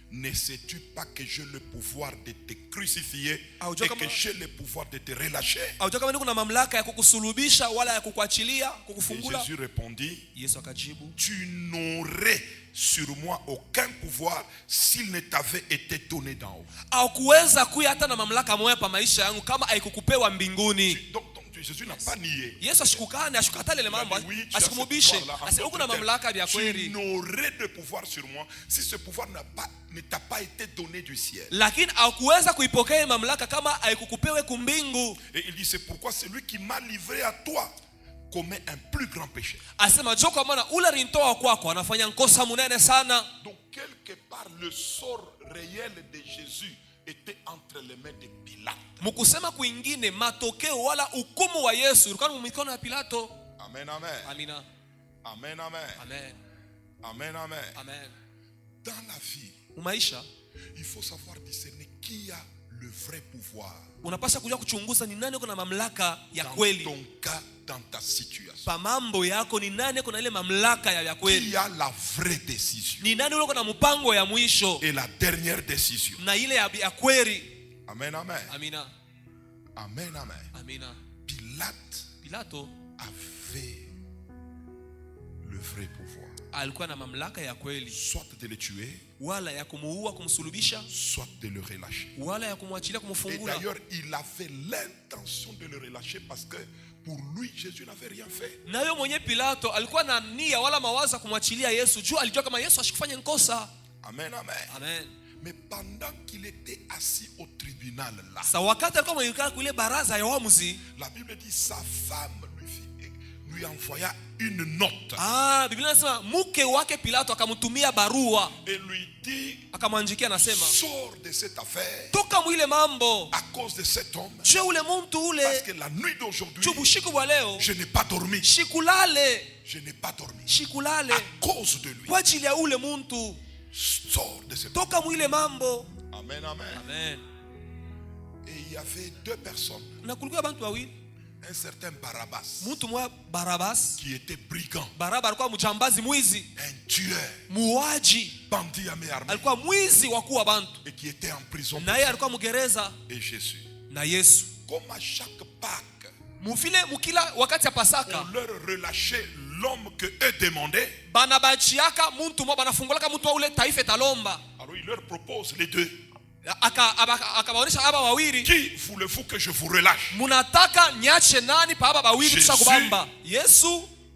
Ne sais-tu pas que j'ai le pouvoir de te crucifier et que j'ai le pouvoir de te relâcher? Aujua kama niko na mamlaka ya kukusulubisha wala ya kukuachilia, kukufungula? Jésus répondit, Yesu akajibu, tu n'aurais sur moi aucun pouvoir s'il ne t'avait été donné d'en haut. Haukuweza kuya hata na mamlaka moja pa maisha yangu kama haikukupewa mbinguni. Donc Jésus n'a pas nié. Yesu ashikukane, ashikatale le mambo, ashikumubishe. Ase uko na mamlaka ya kweli. Tu n'aurais de pouvoir sur moi si ce pouvoir ne t'a pas été donné du ciel. Lakini haukuweza kuipokea mamlaka kama haikukupewe kumbingu. Et il dit, c'est pourquoi celui qui m'a livré à toi commet un plus grand péché. Asema joko maana ule rintoa kwako anafanya nkosa munene sana. Donc quelque part le sort réel de Jésus était entre les mains de Pilate. Mukusema kuingine matokeo wala hukumu wa Yesu ulikuwa mu mikono ya Pilato. Amen, amen. Amina. Amen, amen. Amen. Amen, amen. Amen. Dans la vie, maisha il faut savoir discerner qui a le vrai pouvoir. Unapaswa kujua kuchunguza ni nani yuko na mamlaka ya kweli. Dans ton cas, dans ta situation. Pa mambo yako ni nani yuko na ile mamlaka ya kweli. Qui a la vraie décision. Ni nani yuko na mpango ya mwisho. Et la dernière décision. Na ile ya kweli. Amen, amen. Amina. Amen, amen. Amina. Pilato avait le vrai pouvoir. Alikuwa na mamlaka ya kweli. Soit de le tuer, wala ya kumuua kumsulubisha, soit de le relâcher. wala ya kumwachilia kumfungula. Et d'ailleurs, il avait l'intention de le relâcher parce que pour lui Jésus n'avait rien fait. Na yeye mwenye Pilato alikuwa na nia wala mawazo kumwachilia Yesu juu alijua kama Yesu ashikufanya nkosa. Amen, amen. Amen. Mais pendant qu'il était assis au tribunal là, sa wakati alikuwa mwenyekaa kule baraza ya waamuzi, la Bible dit sa femme lui envoya une note. Biblia inasema mke wake Pilato akamtumia barua. Et lui dit, akamwandikia anasema, sors de cette affaire. Toka mwile mambo. À cause de cet homme. Je ule muntu ule. Parce que la nuit d'aujourd'hui, je n'ai pas dormi. Shikulale. Je n'ai pas dormi. Shikulale. À cause de lui. Kwa ajili ya ule muntu. Sors de cette. Toka mwile mambo. Amen, amen. Amen. Et il y avait deux personnes. Na kulikuwa bantu wawili. Un certain Barabbas, mtu mmoja Barabbas, qui était brigand. Baraba alikuwa mjambazi, mwizi, un tueur, muuaji, bandit armé, alikuwa mwizi wa kuua bantu, et qui était en prison. Na yeye alikuwa mgereza. Et Jésus, na Yesu, comme à chaque Pâques, mukila wakati ya Pasaka, on leur relâchait l'homme que eux demandaient. Banabachiaka muntu mmoja, banafungulaka muntu wa ule taifa talomba. Alors il leur propose les deux. Akabaonesha aba wawili. Qui voulez-vous que je vous relâche? Munataka niache nani pa aba wawili kisha kubamba? Yesu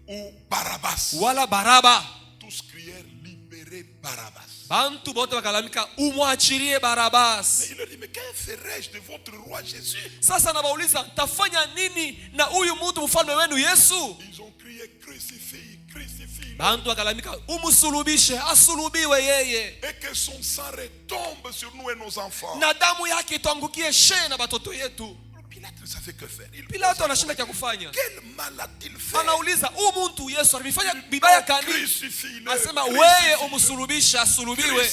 ou Barabbas? Wala Baraba? Tous crièrent libérez Barabbas. Bantu bote bakalamika umwachilie Barabas. Mais il leur dit, mais que ferai-je de votre roi Jésus? Sasa nabauliza tafanya nini na huyu mtu mfalme wenu Yesu? Ils ont crié crucifie, crucifie. Bantu bakalamika umusulubishe, asulubiwe yeye. Et que son sang retombe sur nous et nos enfants. Na damu yake ituangukie she na batoto yetu. Pilate ne savait que faire. Pilato anashinda kia kufanya. Quel mal a-t-il fait? Anauliza, huyu mtu Yesu alifanya bibaya kani? Asema wewe umsulubishe, asulubiwe.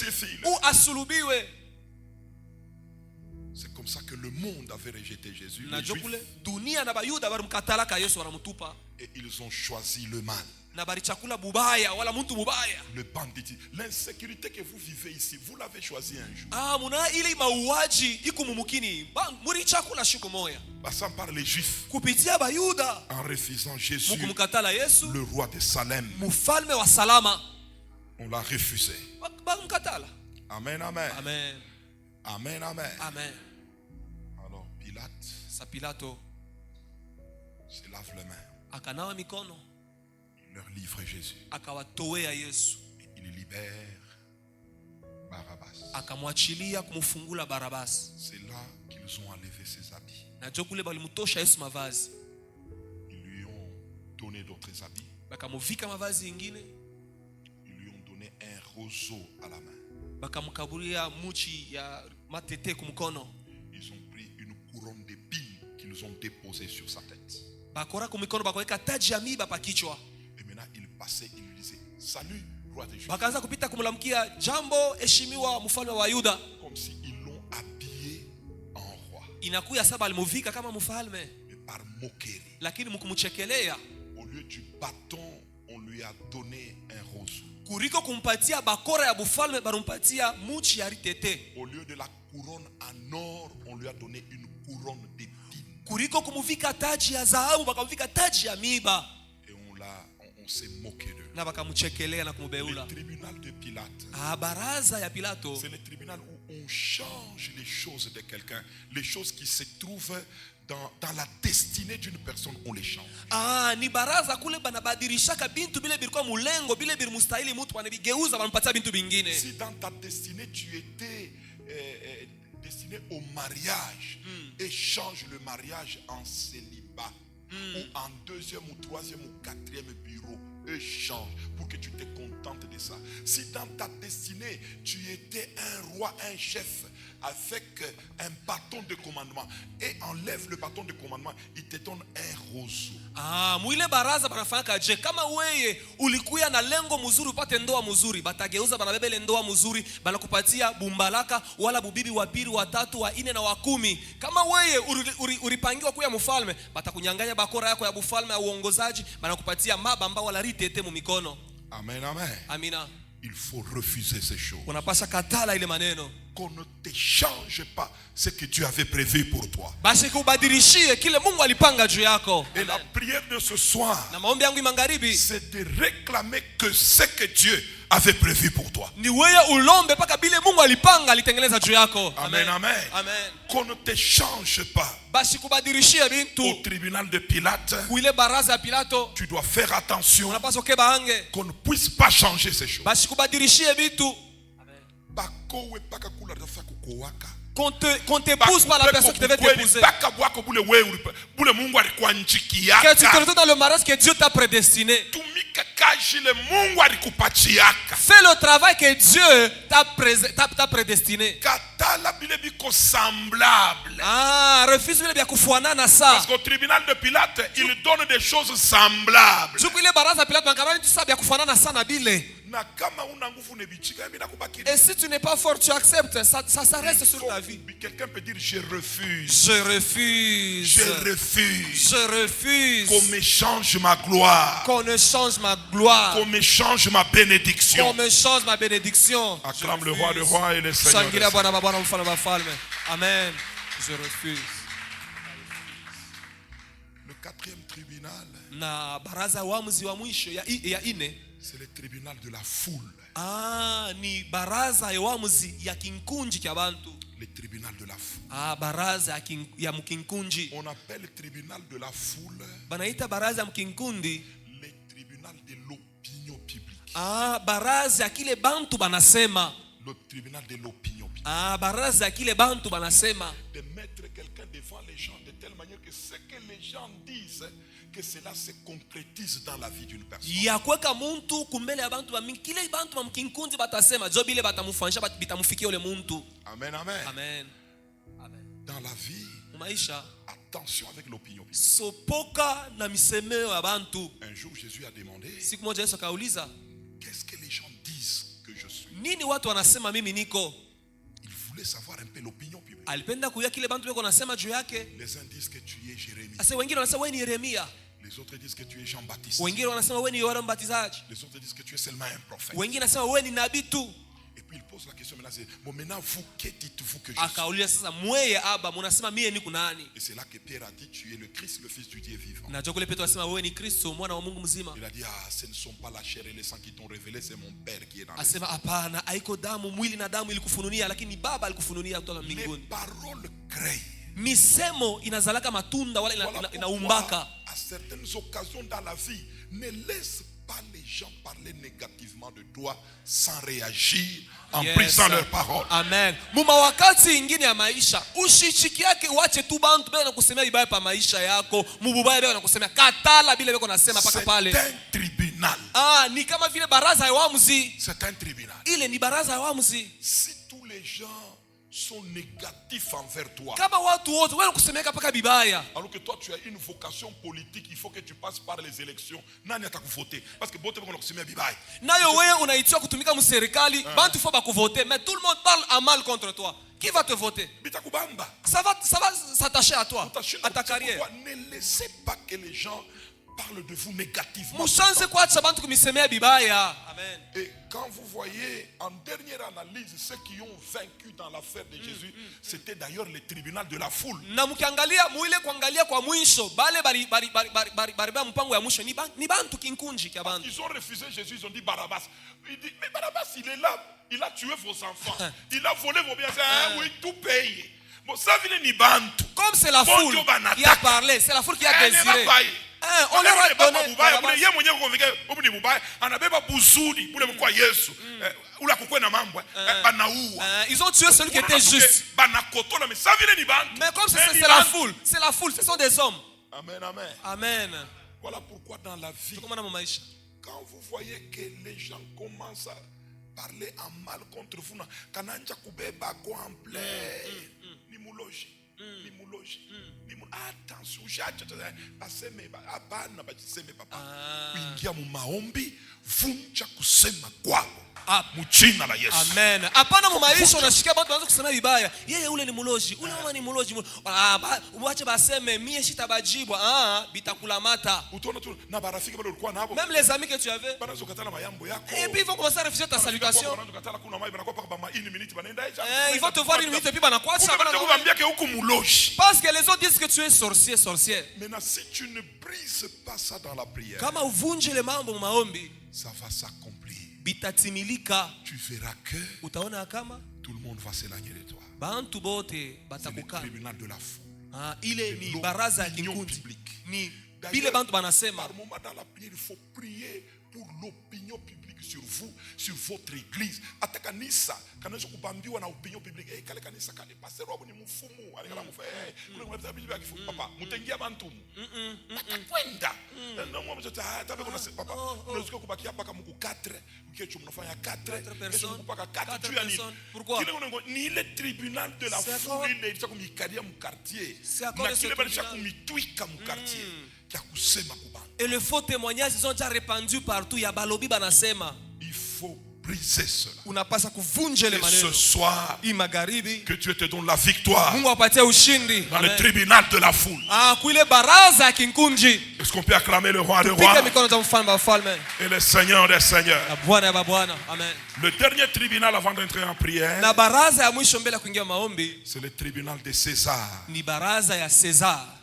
Asulubiwe. C'est comme ça que le monde avait rejeté Jésus. Dunia na bayuda balimkatalaka Yesu wanamutupa. Et ils ont choisi le mal. Na balichakula bubaya wala mtu mubaya. Le banditisme, l'insécurité que vous vivez ici, vous l'avez choisi un jour. Muna ile mauaji iko mumukini. Murichakula siku moja. Passant par les Juifs. Kupitia bayuda. En refusant Jésus. Mukumkatala Yesu. Le roi de Salem. Mufalme wa Salama. On l'a refusé. Bakumkatala. Amen, amen. Amen. Amen, amen. Amen. Alors Pilate. Sa Pilato. Se lave les mains. Akanawa mikono. Leur livre Jésus. Akawatowea Yesu. Il libère Barabbas. Akamwachilia kumfungula Barabas. C'est là qu'ils ont enlevé ses habits. Na jokule balimutosha Yesu mavazi. Ils lui ont donné d'autres habits. Bakamuvika mavazi ingine. Ils lui ont donné un roseau à la main. Bakamkaburia muchi ya matete kumkono. Ils ont pris une couronne d'épines qu'ils ont déposée sur sa tête. Bakora kumikono bakaweka taji ya miba pa kichwa. Et maintenant il passait, il lui disait salut roi des Juifs. Bakaanza kupita kumlamkia jambo heshimiwa mfalme wa Yuda. Comme si ils l'ont habillé en roi. Inakuya saba alimuvika kama mfalme. Mais par moquerie. Lakini mkumchekelea. Au lieu du bâton, on lui a donné un roseau. Kuriko kumpatia bakora ya bufalme barumpatia muchi ya ritete. Au lieu de la couronne en or, on lui a donné une couronne d'épines. Kuriko kumuvika taji ya dhahabu bakamuvika taji ya miba. Et on s'est moqué de lui. Na bakamuchekelea na kumubeula. Le tribunal de Pilate. Baraza ya Pilato. C'est le tribunal où on change les choses de quelqu'un, les choses qui se trouvent dans la destinée d'une personne, on les change. Ni baraza kule banabadilishaka bintu bile bilikuwa mulengo bile bil mustahili mtu wanabigeuza wanampatia bintu bingine. Si dans ta destinée tu étais destiné au mariage, échange le mariage en célibat ou en deuxième ou troisième ou quatrième bureau, échange pour que tu te contentes de ça. Si dans ta destinée tu étais un roi, un chef avec un bâton de commandement et enlève le bâton de commandement, il te donne un roseau. Mwile baraza banafanya je kama weye ulikuya na lengo mzuri upate ndoa mzuri batageuza banabebele ndoa mzuri banakupatia bumbalaka wala bubibi wa pili wa tatu wa ine na wa 10. Kama weye ulipangiwa kuya mfalme batakunyanganya bakora yako ya bufalme ya uongozaji banakupatia mabamba wala ritete mu mikono. Amen, amen. Amina. Il faut refuser ces choses. Unapasha katala ile maneno. Qu'on ne te change pas ce que Dieu avait prévu pour toi. Basi kubadilishie kile Mungu alipanga juu yako. Et la prière de ce soir, na maombi yangu magharibi, c'est de réclamer que ce que Dieu avait prévu pour toi. Ni wewe ulombe paka bile Mungu alipanga alitengeneza juu yako. Amen, amen. Amen. Qu'on ne te change pas. Basi kubadilishie bintu. Au tribunal de Pilate, kuile baraza ya Pilato, tu dois faire attention. Unapaswa keba hange. Qu'on ne puisse pas changer ces choses. Basi kubadilishie bintu. Qu'on te pousse par la personne qui devait t'épouser. Que tu te retrouves dans le mariage que Dieu t'a prédestiné. Fais le travail que Dieu t'a prédestiné. Refuse le bien kufuanana ça. Parce qu'au tribunal de Pilate, il donne des choses semblables. Et si tu n'es pas fort, tu acceptes. Ça reste sur ta vie. Quelqu'un peut dire je refuse. Je refuse. Je refuse. Je refuse. Qu'on me change ma gloire. Qu'on me change ma gloire. Qu'on me change ma bénédiction. Qu'on me change ma bénédiction. Acclame le roi des rois et le Seigneur. Amen. Je refuse. Le quatrième tribunal. Na baraza waamuzi wa mwisho ya ine. C'est le tribunal de la foule. Ni baraza ya waamuzi ya kinkunji kya bantu. Le tribunal de la foule. Baraza ya mkinkunji. On appelle le tribunal de la foule. Banaita baraza ya mkinkundi. Le tribunal de l'opinion publique. Baraza ya kile bantu banasema. Le tribunal de l'opinion publique. Baraza ya kile bantu banasema. De mettre quelqu'un devant les gens de telle manière que ce que les gens disent, que cela se concrétise dans la vie d'une personne. Ya kuweka muntu kumbele ya bantu bamingi kile bantu bamkinkunzi batasema jo bile batamufanisha bitamufikia ule muntu. Amen, amen. Amen. Amen. Dans la vie, maisha, à attention avec l'opinion publique. Sopoka na misemeo ya bantu. Un jour, Jésus a demandé, siku moja Yesu akauliza, qu'est-ce que les gens disent que je suis? Nini watu wanasema mimi niko? Il voulait savoir un peu l'opinion publique. Alipenda kujua kile bantu wako nasema juu yake. Les uns disent que tu es Jérémie. Asa wengine wanasema wewe ni Yeremia. Les autres disent que tu es Jean-Baptiste. Wengine wanasema wewe ni Yohana Mbatizaji. Les autres disent que tu es seulement un prophète. Wengine wanasema wewe ni nabii tu. Et puis il pose la question maintenant, c'est bon, maintenant vous, que dites-vous que je suis? Akauliza sasa, mweye aba mnasema mie ni kunani? Et c'est là que Pierre a dit, tu es le Christ, le Fils du Dieu vivant. Na jokole Petro anasema wewe ni Kristo, mwana wa Mungu mzima. Il a dit, ah, ce ne sont pas la chair et le sang qui t'ont révélé, c'est mon Père qui est dans les cieux. Asema hapana, haiko damu mwili na damu ilikufununia, lakini Baba alikufununia kutoka mbinguni. Les paroles créent. Misemo inazalaka matunda wala inaumbaka. À certaines occasions dans la vie, ne laisse pas les gens parler négativement de toi sans réagir en brisant leurs paroles. Amen. Muma wakati ingine ya maisha, ushishiki yake uache tu bantu bena kusemea ibaya pa maisha yako, mububaya bena kusemea katala bila beko nasema paka pale. C'est un tribunal. Ni kama vile baraza ya waamuzi. C'est un tribunal. Ile ni baraza ya waamuzi. Si tous les gens sont négatifs envers toi, kama watu wote wewe kusemeka paka bibaya, alors que toi tu as une vocation politique, il faut que tu passes par les élections, nani atakuvoter parce que bote bako kusemea bibaya, nayo wewe unaitwa kutumika mserikali, bantu faut bakuvoter, mais tout le monde parle à mal contre toi. Qui va te voter? Bitakubamba. Ça va s'attacher à toi, à ta carrière. Ne laissez pas que les gens parlent de vous négativement. Mushanze kuacha bantu kumisemea bibaya. Amen. Et quand vous voyez en dernière analyse ceux qui ont vaincu dans l'affaire de Jésus, c'était d'ailleurs le tribunal de la foule. Na mkiangalia muile kuangalia kwa mwisho bale bari mpango ya mwisho ni bantu kinkunji kya bantu. Ils ont refusé Jésus, ils ont dit Barabbas. Il dit mais Barabbas il est là, il a tué vos enfants, il a volé vos biens, oui tout paye. Bon ça vient ni bantu. Comme c'est la foule qui a parlé, c'est la foule qui a désiré. On leur a donné ils ont tué celui qui était juste. Mais comme c'est la foule, ce sont des hommes. Amen, amen. Amen. Voilà pourquoi dans la vie, quand vous voyez que les gens commencent à parler en mal contre vous, attention, baseme hapana bajiseme papa kuingia mu maombi vunja kusema kwako mjina la Yesu. Amen. Hapana mu maisha unashikia watu wanaanza kusema vibaya. Yeye ule ni muloji, ule mama ni muloji. Uache baseme mie sitabajibwa. Bitakula mata. Utaona tu na barafiki bado ulikuwa nabo. Même les amis que tu avais. Bana zokatana mayambo yako. Et puis ils vont commencer à refuser ta salutation. Ils vont te voir une minute et puis banakuacha. Parce que les autres disent que tu es sorcier, sorcière. Maintenant si tu ne brises pas ça dans la prière, kama uvunje le mambo mu maombi, ça va s'accomplir. Bitatimilika. Tu verras que utaona kama tout le monde va s'éloigner de toi. Bantu bote batakukana. C'est le tribunal de la foule. Ile ni baraza ya kinkundi. Ni bile bantu banasema. Par moment dans la prière, il faut prier pour l'opinion publique sur vous, sur votre église. Ata kanisa kanaweza kubambiwa na opinion publique. Kale kanisa kale pastor wabo ni mfumu. Alikala mfu. Kule kuna mtabibi wa kifumu papa. Mutengia bantu. Atakwenda. Na mwa mtoto hata kuna papa. Unaweza kubaki hapa kama mko 4. Ukiacho mnafanya 4 personnes mpaka 4 tu ya nini? Pourquoi? Ni le tribunal de la foule ile ilitaka kumikalia mu quartier. Na kile balisha kumitwika mu quartier. Kia kusema kubana. Et le faux témoignage ils sont déjà répandus partout. Ya balobi banasema. Il faut briser cela. Unapasa kuvunja le maneno. Ce soir, magharibi, que Dieu te donne la victoire. Mungu apatie ushindi. Dans le tribunal de la foule. Kuile baraza ya kinkunji. Est-ce qu'on peut acclamer le roi des rois et le Seigneur des seigneurs? Amen. Le dernier tribunal avant d'entrer en prière, na baraza ya mwisho mbele kuingia maombi, c'est le tribunal de César. Ni baraza ya César.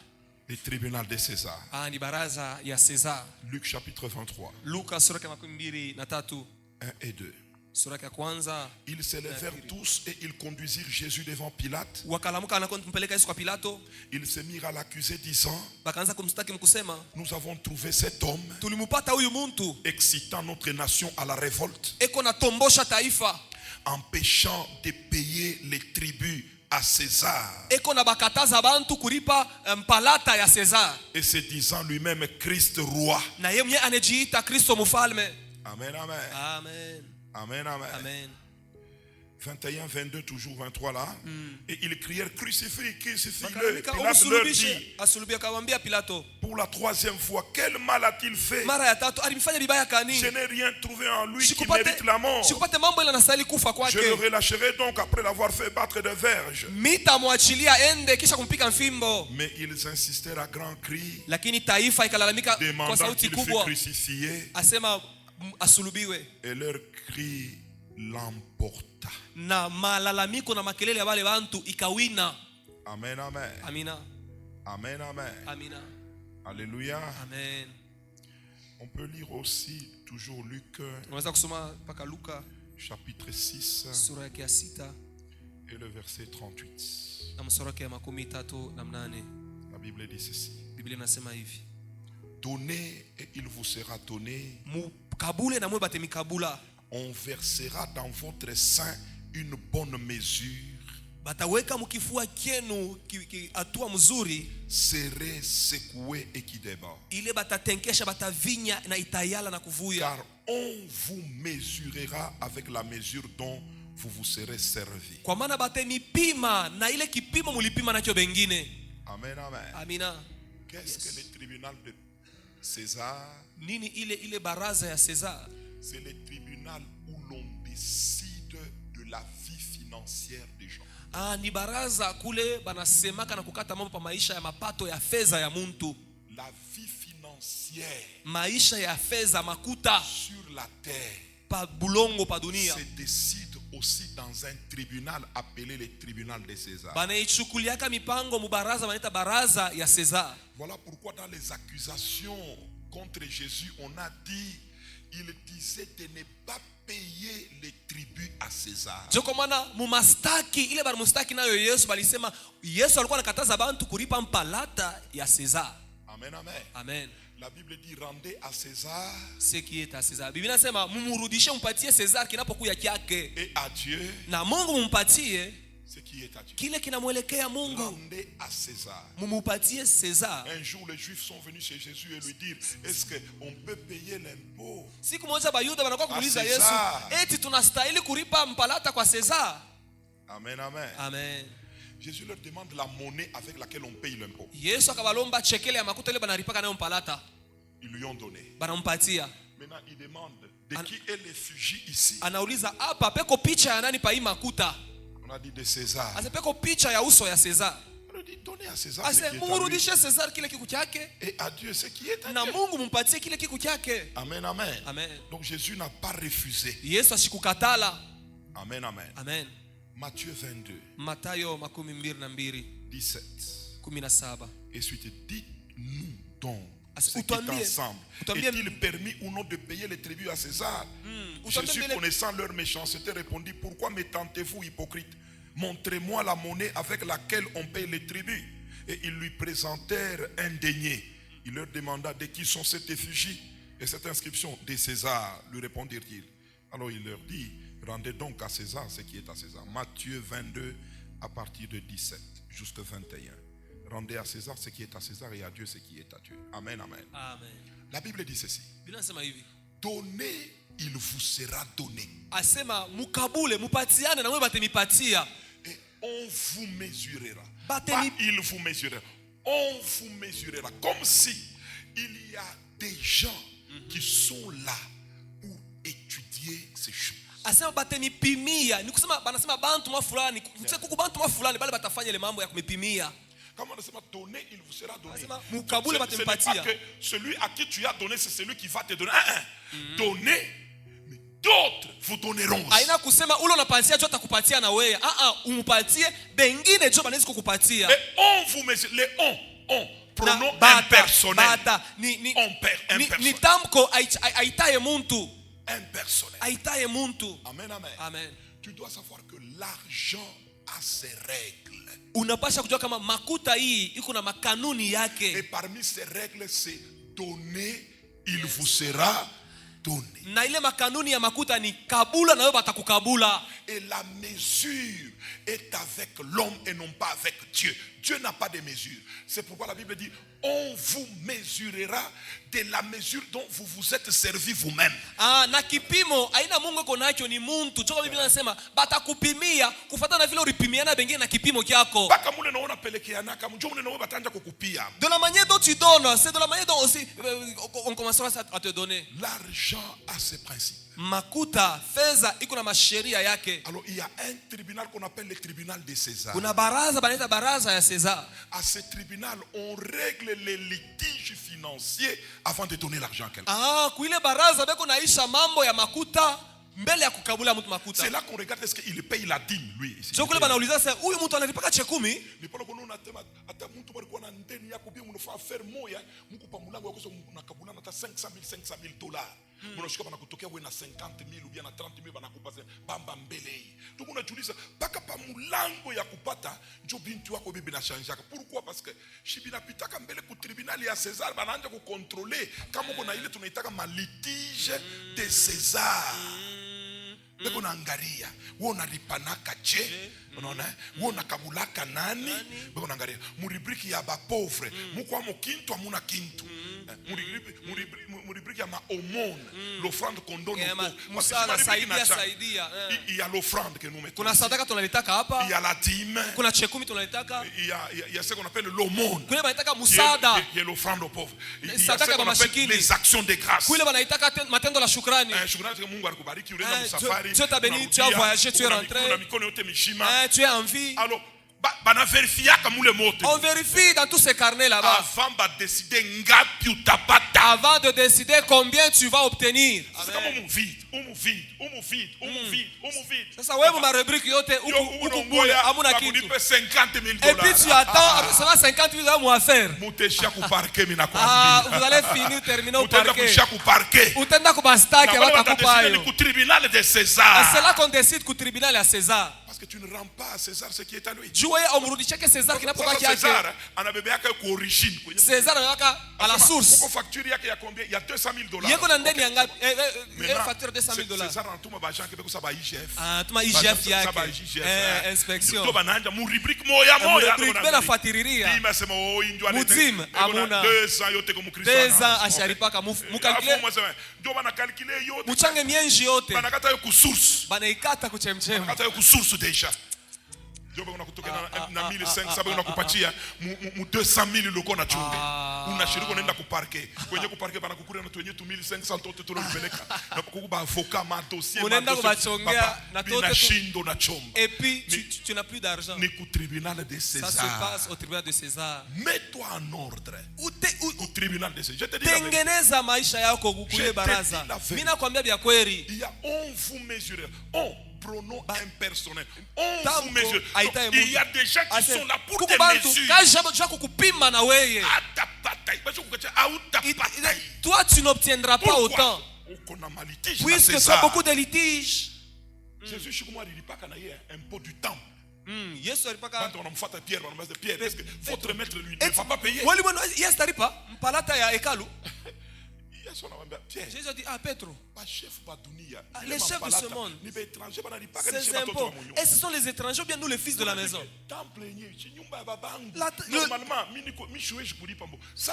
Le tribunal de César. Ni baraza ya César. Luc chapitre 23. Luka sura ya 23. 1 et 2. Sura ya kwanza. Ils se levèrent tous et ils conduisirent Jésus devant Pilate. Wakalamuka na kumpeleka Yesu kwa Pilato. Ils se mirent à l'accuser disant, bakaanza kumstaki mkusema, nous avons trouvé cet homme tulimupata huyu muntu excitant notre nation à la révolte, eko na tombosha taifa, empêchant de payer les tributs à César, eko na bakataza bantu kulipa mpalata ya César, et se disant lui-même Christ roi. Na yeye mwenyewe anajiita Kristo mfalme. Amen, amen. Amen. Amen, amen. Amen. 21, 22, toujours 23 là. Et ils crièrent, crucifie, crucifie-le. Pilate leur dit, pour la troisième fois, quel mal a-t-il fait? Je n'ai rien trouvé en lui qui mérite la mort. Je le relâcherai donc après l'avoir fait battre de verges. Mais ils insistèrent à grands cris, demandant qu'il fût crucifié. Et leur cri l'emporta. Amen, amen. Amina. Amen, amen. Amina. Alléluia. Amen. On peut lire aussi toujours Luc chapitre 6 et le verset 38. La Bible dit ceci. Donnez et il vous sera donné. On versera dans votre sein une bonne mesure. Serez secoué et qui déborde. Car on vous mesurera avec la mesure dont vous vous serez servi. Amen, amen. Amina. Qu'est-ce que le tribunal de César? C'est le tribunal où l'on décide de la vie financière des gens. Ni baraza kule banasemaka na kukata mambo pa maisha ya mapato ya fedha ya muntu. La vie financière, maisha ya fedha makuta sur la terre, pa bulongo pa dunia, se décide aussi dans un tribunal appelé le tribunal de César. Banaichukuliaka mipango mubaraza baneta baraza ya César. Voilà pourquoi dans les accusations contre Jésus, on a dit, il disait de ne pas payer les tribus à César. Jokomana mumastaki ile bar mustaki nayo Yesu balisema Yesu alikuwa anakataza bantu kulipa mpalata ya César. Amen, amen. Amen. La Bible dit rendez à César ce qui est à César. Biblia inasema mumurudishe mpatie César kinapokuya kyake. Et à Dieu na Mungu mumpatie ce qui est à Dieu. Kile kinamwelekea Mungu. Rendez à César. Mumupatie César. Un jour les Juifs sont venus chez Jésus et lui dire, est-ce que on peut payer l'impôt? Siku moja Bayuda wanakuwa kumuuliza Yesu, eti tunastahili kulipa mpalata kwa César? Amen, amen. Amen. Jésus leur demande la monnaie avec laquelle on paye l'impôt. Yesu akabalomba chekele ya makuta ile banalipaka nayo mpalata. Ils lui ont donné. Banampatia. Maintenant il demande de qui est l'effigie ici? Anauliza hapa peko picha ya nani pa hii makuta? On a dit de César. Ase peko picha ya uso ya César. On a dit donnez à César ce qui est à lui. Mumurudishe César kile kiku chake. Et à Dieu ce qui est à na Dieu. Mungu mumpatie kile kiku chake. Amen, amen. Amen. Donc Jésus n'a pas refusé. Yesu asikukatala. Amen, amen. Amen. Matthieu 22. Matayo 22. 17. 17. Et suite, dites-nous donc ce qui est ensemble. Est-il permis ou non de payer les tribus à César? Jésus, connaissant leur méchanceté, répondit, pourquoi me tentez-vous, hypocrite? Montrez-moi la monnaie avec laquelle on paye les tribus. Et ils lui présentèrent un denier. Il leur demanda de qui sont cette effigie et cette inscription? De César, lui répondirent-ils. Alors il leur dit, rendez donc à César ce qui est à César. Matthieu 22 à partir de 17 jusqu'à 21. Rendez à César ce qui est à César et à Dieu ce qui est à Dieu. Amen, amen. Amen. La Bible dit ceci. Donnez, il vous sera donné. Asema mukabule mupatiane na mwe batemipatia. Et on vous mesurera. Pas il vous mesurera. On vous mesurera. Comme si il y a des gens qui sont là pour étudier ces choses. Asema batemipimia. Ni kusema banasema bantu mwa fulani. Kutse kuku bantu mwa fulani bale batafanya ile mambo ya kumipimia. Comment on se donner, il vous sera donné. Ce n'est pas que celui à qui tu as donné, c'est celui qui va te donner. Donner, mais d'autres vous donneront aussi. Aina kusema ule unapatia jo atakupatia na wewe. Umupatie bengine jo banaweza kukupatia. Et on vous met les on pronom impersonnel. Ni tamko aitaye muntu. Impersonnel. Aitaye muntu. Amen, amen. Amen. Tu dois savoir que l'argent a ses règles. Unapasha kujua kama makuta hii iko na makanuni yake. Et parmi ces règles, c'est donner, il vous sera Na ile makanuni ya makuta ni kabula na wewe batakukabula. Et la mesure est avec l'homme et non pas avec Dieu. Dieu n'a pas de mesure. C'est pourquoi la Bible dit, on vous mesurera de la mesure dont vous vous êtes servi vous-même. Na kipimo aina Mungu iko nacho ni muntu. Choka Biblia inasema batakupimia kufuatana na vile ulipimiana bengine na kipimo kyako. Baka mule naona pelekeana kama njoo mule naona batanja kukupia. De la manière dont tu donnes, c'est de la manière dont aussi on commencera à te donner. L'argent a ses principes. Makuta, fedha iko na masheria yake. Alors il y a un tribunal qu'on appelle le tribunal de César. Kuna baraza banaita baraza ya César. À ce tribunal, on règle les litiges financiers avant de donner l'argent à quelqu'un. Kuile baraza beko naisha mambo ya makuta mbele ya kukabula mtu makuta. C'est là qu'on regarde est-ce qu'il paye la dîme lui. Sio kule banauliza sasa huyu mtu analipaka chekumi? Ni pale kuna unatema hata mtu alikuwa na ndeni yako bi mnafaa faire moya mko pa mlango wako unakabula hata 500,000 dollars. Mnashika bana kutokea wewe na 50,000 ou bien na 30,000 banakupa bamba mbele. Donc unajiuliza paka pa mlango ya kupata ndio binti wako bibi na chanjaka. Pourquoi? Parce que shibina pitaka mbele ku tribunal ya César banaanza ku contrôler kama uko na ile tunaitaka malitige de César. Beko naangalia wewe unalipanaka je, unaona wewe unakabulaka nani, beko naangalia muribriki ya ba pauvre mko amo kintu amuna kintu muribriki ya ma aumône l'offrande qu'on donne musala saidia il y a l'offrande que nous mettons, kuna sadaka tunalitaka hapa, il y a la dîme, kuna chekumi tunalitaka, il y a ce qu'on appelle l'aumône, kule banataka musada, il y a l'offrande aux pauvres, il y a sadaka ce qu'on appelle les actions de grâce, kule banaitaka matendo la shukrani, shukrani kwa Mungu alikubariki ulienda msafari, tu as béni, tu as voyagé, tu es rentré, tu es en vie. Alors on vérifie dans tous ces carnets là-bas avant de décider combien tu vas obtenir. Sasa wewe ma rubrique yote huku bule hamuna kitu. Et puis tu attends à recevoir 50,000 à moi faire. Vous allez finir terminer au parquet. Utaenda kubastaki watakupa hayo. C'est là qu'on décide ku tribunal à César. Parce que tu ne rends pas à César ce qui est à lui. César kinapokuwa kiasi. César anabebeka kwa origine. César anaweka à la source. Uko facture yake ya combien? Il y a $200,000. Yeko na ndeni ya ngapi? Facture $200,000. César anatuma bajanga kibeko saba IGF. Tuma IGF yake. Inspection. Ndio bananja mu rubrique moya. Rubrique bena fatiriria. Bima sema injwa lete. Mutim amuna. 200 yote kwa Mkristo. 200 asharipaka mukalkule. Ndio bana calculer yote. Muchange mienji yote. Banakata yo ku source. Banaikata ku chemchem. Banakata yo ku source deja. Ndio unakutoka na 1,500 unakupatia mu 200,000 loko na chunge. Unashirika unaenda kuparke. Kwenye kuparke bana kukuria na wenyewe 2,500 tote tunapeleka. Na kukuba avocat ma dossier. Unaenda kubachongea na tote shindo na chomba. Et puis tu n'as plus d'argent. Ni ku tribunal de César. Ça se passe au tribunal de César. Mets-toi en ordre. Au tribunal de César. Je te dis. Tengeneza maisha yako kukule baraza. Mimi nakwambia vya kweli. Il y a on vous mesurer. Pronom impersonnel. On vous mesure. Il y a des gens qui sont là pour te mesurer. Toi, tu n'obtiendras pas autant. Puisque tu as beaucoup de litiges. Jésus, je suis un peu du temps. Yesu alipaka quand on mfuata Pierre parce que votre maître lui ne va pas payer. Yesu alipa mpalata ya hekalu. Jésus a dit Petro, les chefs de ce monde, ces impôts, et ce sont les étrangers ou bien nous les fils de la maison. Ça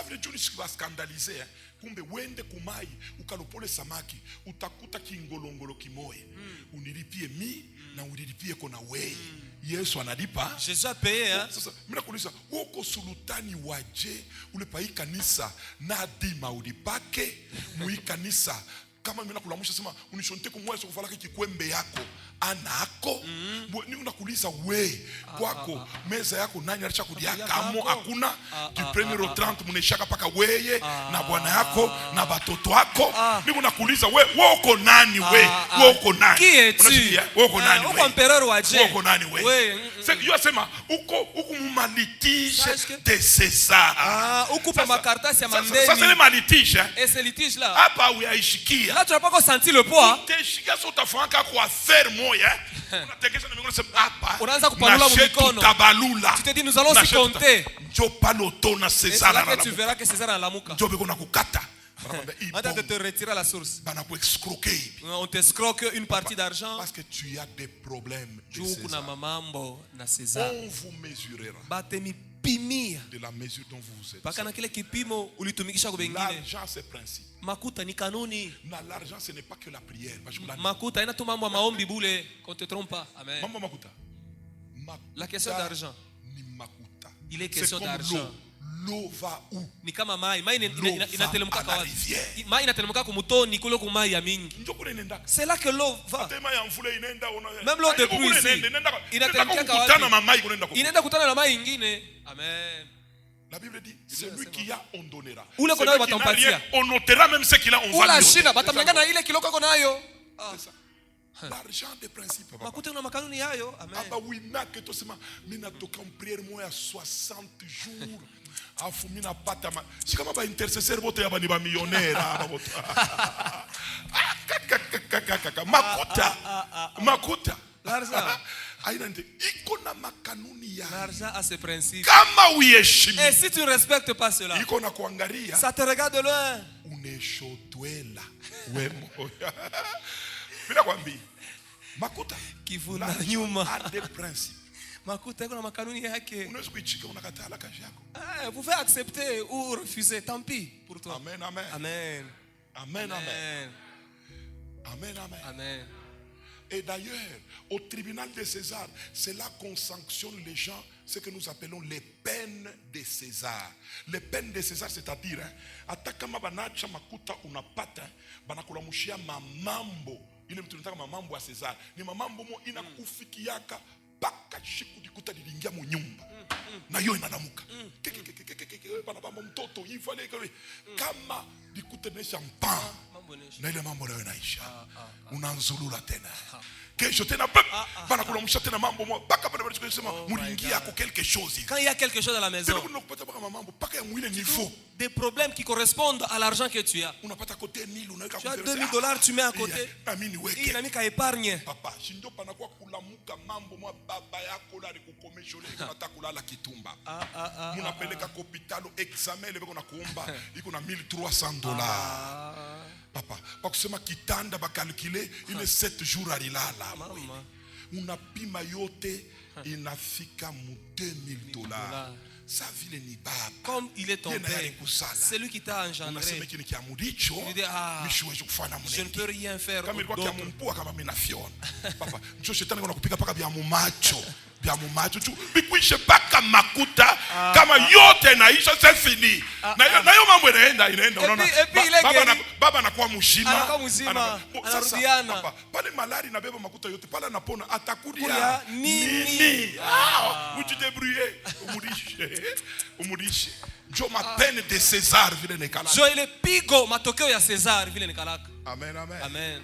veut dire que tu vas scandaliser. Kumbe wende kumai ukalopole samaki utakuta kingolongolo kimoya unilipie mi na unilipie kona wei. Yesu analipa. Jésus a payé hein. Sasa mimi nakuuliza uko sultani waje ule pa kanisa na dima ulipake mu kanisa kama mimi nakulamusha sema unishonte kumweso kuvala kikwembe yako anako ni unakuuliza we kwako meza yako nani alicha kudia kamo hakuna du premier au 30 muneshaka paka weye na bwana yako na batoto wako ni unakuuliza we uko nani we uko nani unasikia we uko nani uko empereur waje uko nani we yosema uko malitige de César uko pa makartasi ya mandeni sasa le malitige et ce litige là hapa uyaishikia là tu n'as pas senti le poids utashika sio utafanya kwa faire moya unatekesha na mikono sema hapa unaanza kupanula mikono tu te dis nous allons se compter ndio pale utona César na tu verras que César analamuka ndio biko nakukata On tente de te retirer à la source. On t'escroque une partie d'argent. Parce que tu as des problèmes de On vous mesurera de la mesure dont vous êtes. L'argent, c'est principe. L'argent, ce n'est pas que la prière. Amen. La question d'argent. Il est question d'argent. L'eau va où? C'est là que l'eau va. Même l'eau de pluie ici. Amen. La Bible dit, celui qui a, on donnera. Celui qui n'a rien, on notera même ce qu'il a, on va lui ôter. C'est ça. L'argent des principes. Prière 60 jours. Afumina pata ma. Si kama ba intercesseur bote ya ba ni ba millionnaire makuta. L'argent. L'argent a ses principes. Et si tu ne respectes pas cela, ça te regarde de loin. Makuta a des principes. Vous pouvez accepter ou refuser, tant pis pour toi. Amen, amen. Amen. Amen, amen. Amen, amen. Amen. Et d'ailleurs, au tribunal de César, c'est là qu'on sanctionne les gens, ce que nous appelons les peines de César. Les peines de César, c'est-à-dire, atakama banacha makuta unapata, banakulamushia mamambo. Ile mtu nataka mamambo ya César. Ni mamambo mo inakufikiaka paka shiku dikuta dilingia mu nyumba. Na yo inanamuka. Bana bamba mtoto ifale kama dikuta nesha mpa. Na ile mambo nayo inaisha. Unanzulula tena. Kesho tena bana kulamusha tena mambo mo paka bana kusema mulingia ko quelque chose. Quand il y a quelque chose à la maison, des problèmes qui correspondent à l'argent que tu as. Tu as $2000, tu mets à côté. Il n'a mis qu'à épargner. Papa, shindo panakuwa kulamuka mambo mwa baba yako la kukomeshole kama kulala kitumba. Munapeleka kwa hospitali examen ile beko na kuomba iko na $1,300. Papa, kwa kusema kitanda ba calculer ile 7 jours alilala. Unapima yote inafika mu $2,000. Sa vile ni baba. Comme il est ton père, c'est lui qui t'a engendré. Je ne peux rien faire. Papa, bikwishe paka makuta kama yote naisha c'est fini. Na yo mambo inaenda. Baba anakuwa mshima. Anarudiana. Pale malari na beba makuta yote pale anapona atakudia nini? Uji débrouiller. Umurishe. Jo ma peine de César vile nekalaka. Jo ile pigo matokeo ya César vile nekalaka. Amen, amen. Amen.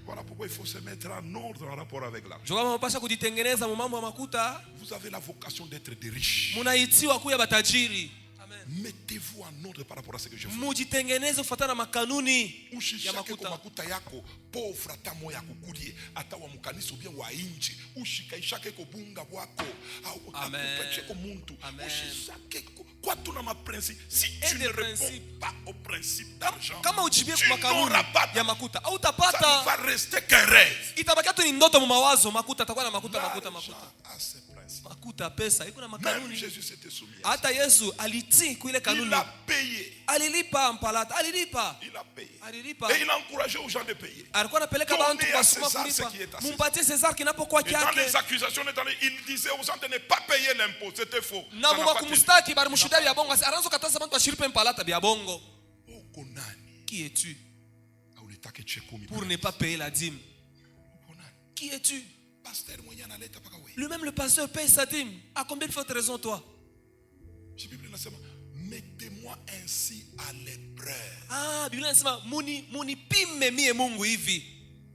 Voilà pourquoi il faut se mettre en ordre en rapport avec l'argent. Vous avez la vocation d'être des riches. Mettez-vous en ordre par rapport à ce que je fais. Ushishake makuta yako pauvre ata moya kukulie ata wa mukanisa bien wa inji ushikaishake ko bunga bwako au akupeche ko muntu ushishake kwa tuna ma principe. Si tu ne réponds pas au principe d'argent, kama ujibie kwa makanuni ya makuta au utapata, ça va rester qu'un rêve. Itabaki tu ni ndoto mu mawazo. Makuta atakuwa na makuta. Makuta pesa iko na makanuni. Même Jésus s'était soumis. Hata Yesu alitii kuile kanuni. Il a payé. Alilipa mpalata, alilipa. Il a payé. Alilipa. Et il a encouragé aux gens de payer. Alikuwa anapeleka bantu kwa suma kulipa. Mumpatie César kinapokuwa kyake. Dans les accusations il disait aux gens de ne pas payer l'impôt, c'était faux. Na muba kumustaki bari mushuda bya bongo aranzo katasa bantu ashiripe mpalata bya bongo. Qui es-tu pour ne pas payer la dîme? Qui es-tu? Lui-même le pasteur paye sa dîme. À combien de fois tu as raison toi? Mettez-moi ainsi à l'épreuve. Biblia inasema muni pime mie Mungu hivi.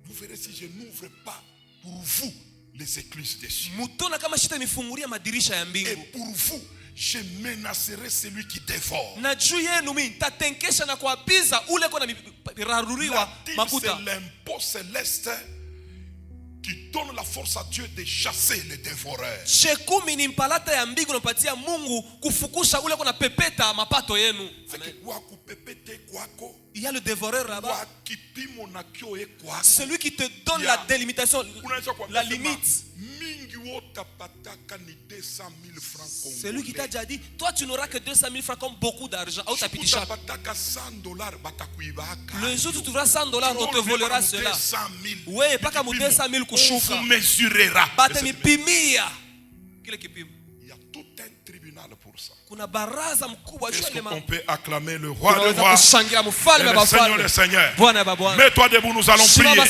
Vous verrez si je n'ouvre pas pour vous les écluses des cieux. Mutona kama shita mifungulia madirisha ya mbingu. Et pour vous je menacerai celui qui dévore. Na juu yenu mimi nitatenkesha na kuapiza ule kona miraruriwa makuta. C'est l'impôt céleste qui donne la force à Dieu de chasser les dévoreurs. Chekumi ni mpalata ya mbingu napatia Mungu kufukusha ule kuna pepeta mapato yenu. Il y a le dévoreur là-bas. Celui qui te donne la délimitation, la limite. Celui qui t'a déjà dit, toi tu n'auras que 200 000 francs comme beaucoup d'argent. Le jour où tu trouveras 100 $, on te volera cela. Oui, pas comme 200 000 kushuka. On vous mesurera. Il y a tout un tribunal pour ça. Est-ce qu'on peut acclamer le roi de rois et le Seigneur des seigneurs? Mets-toi debout, nous allons prier.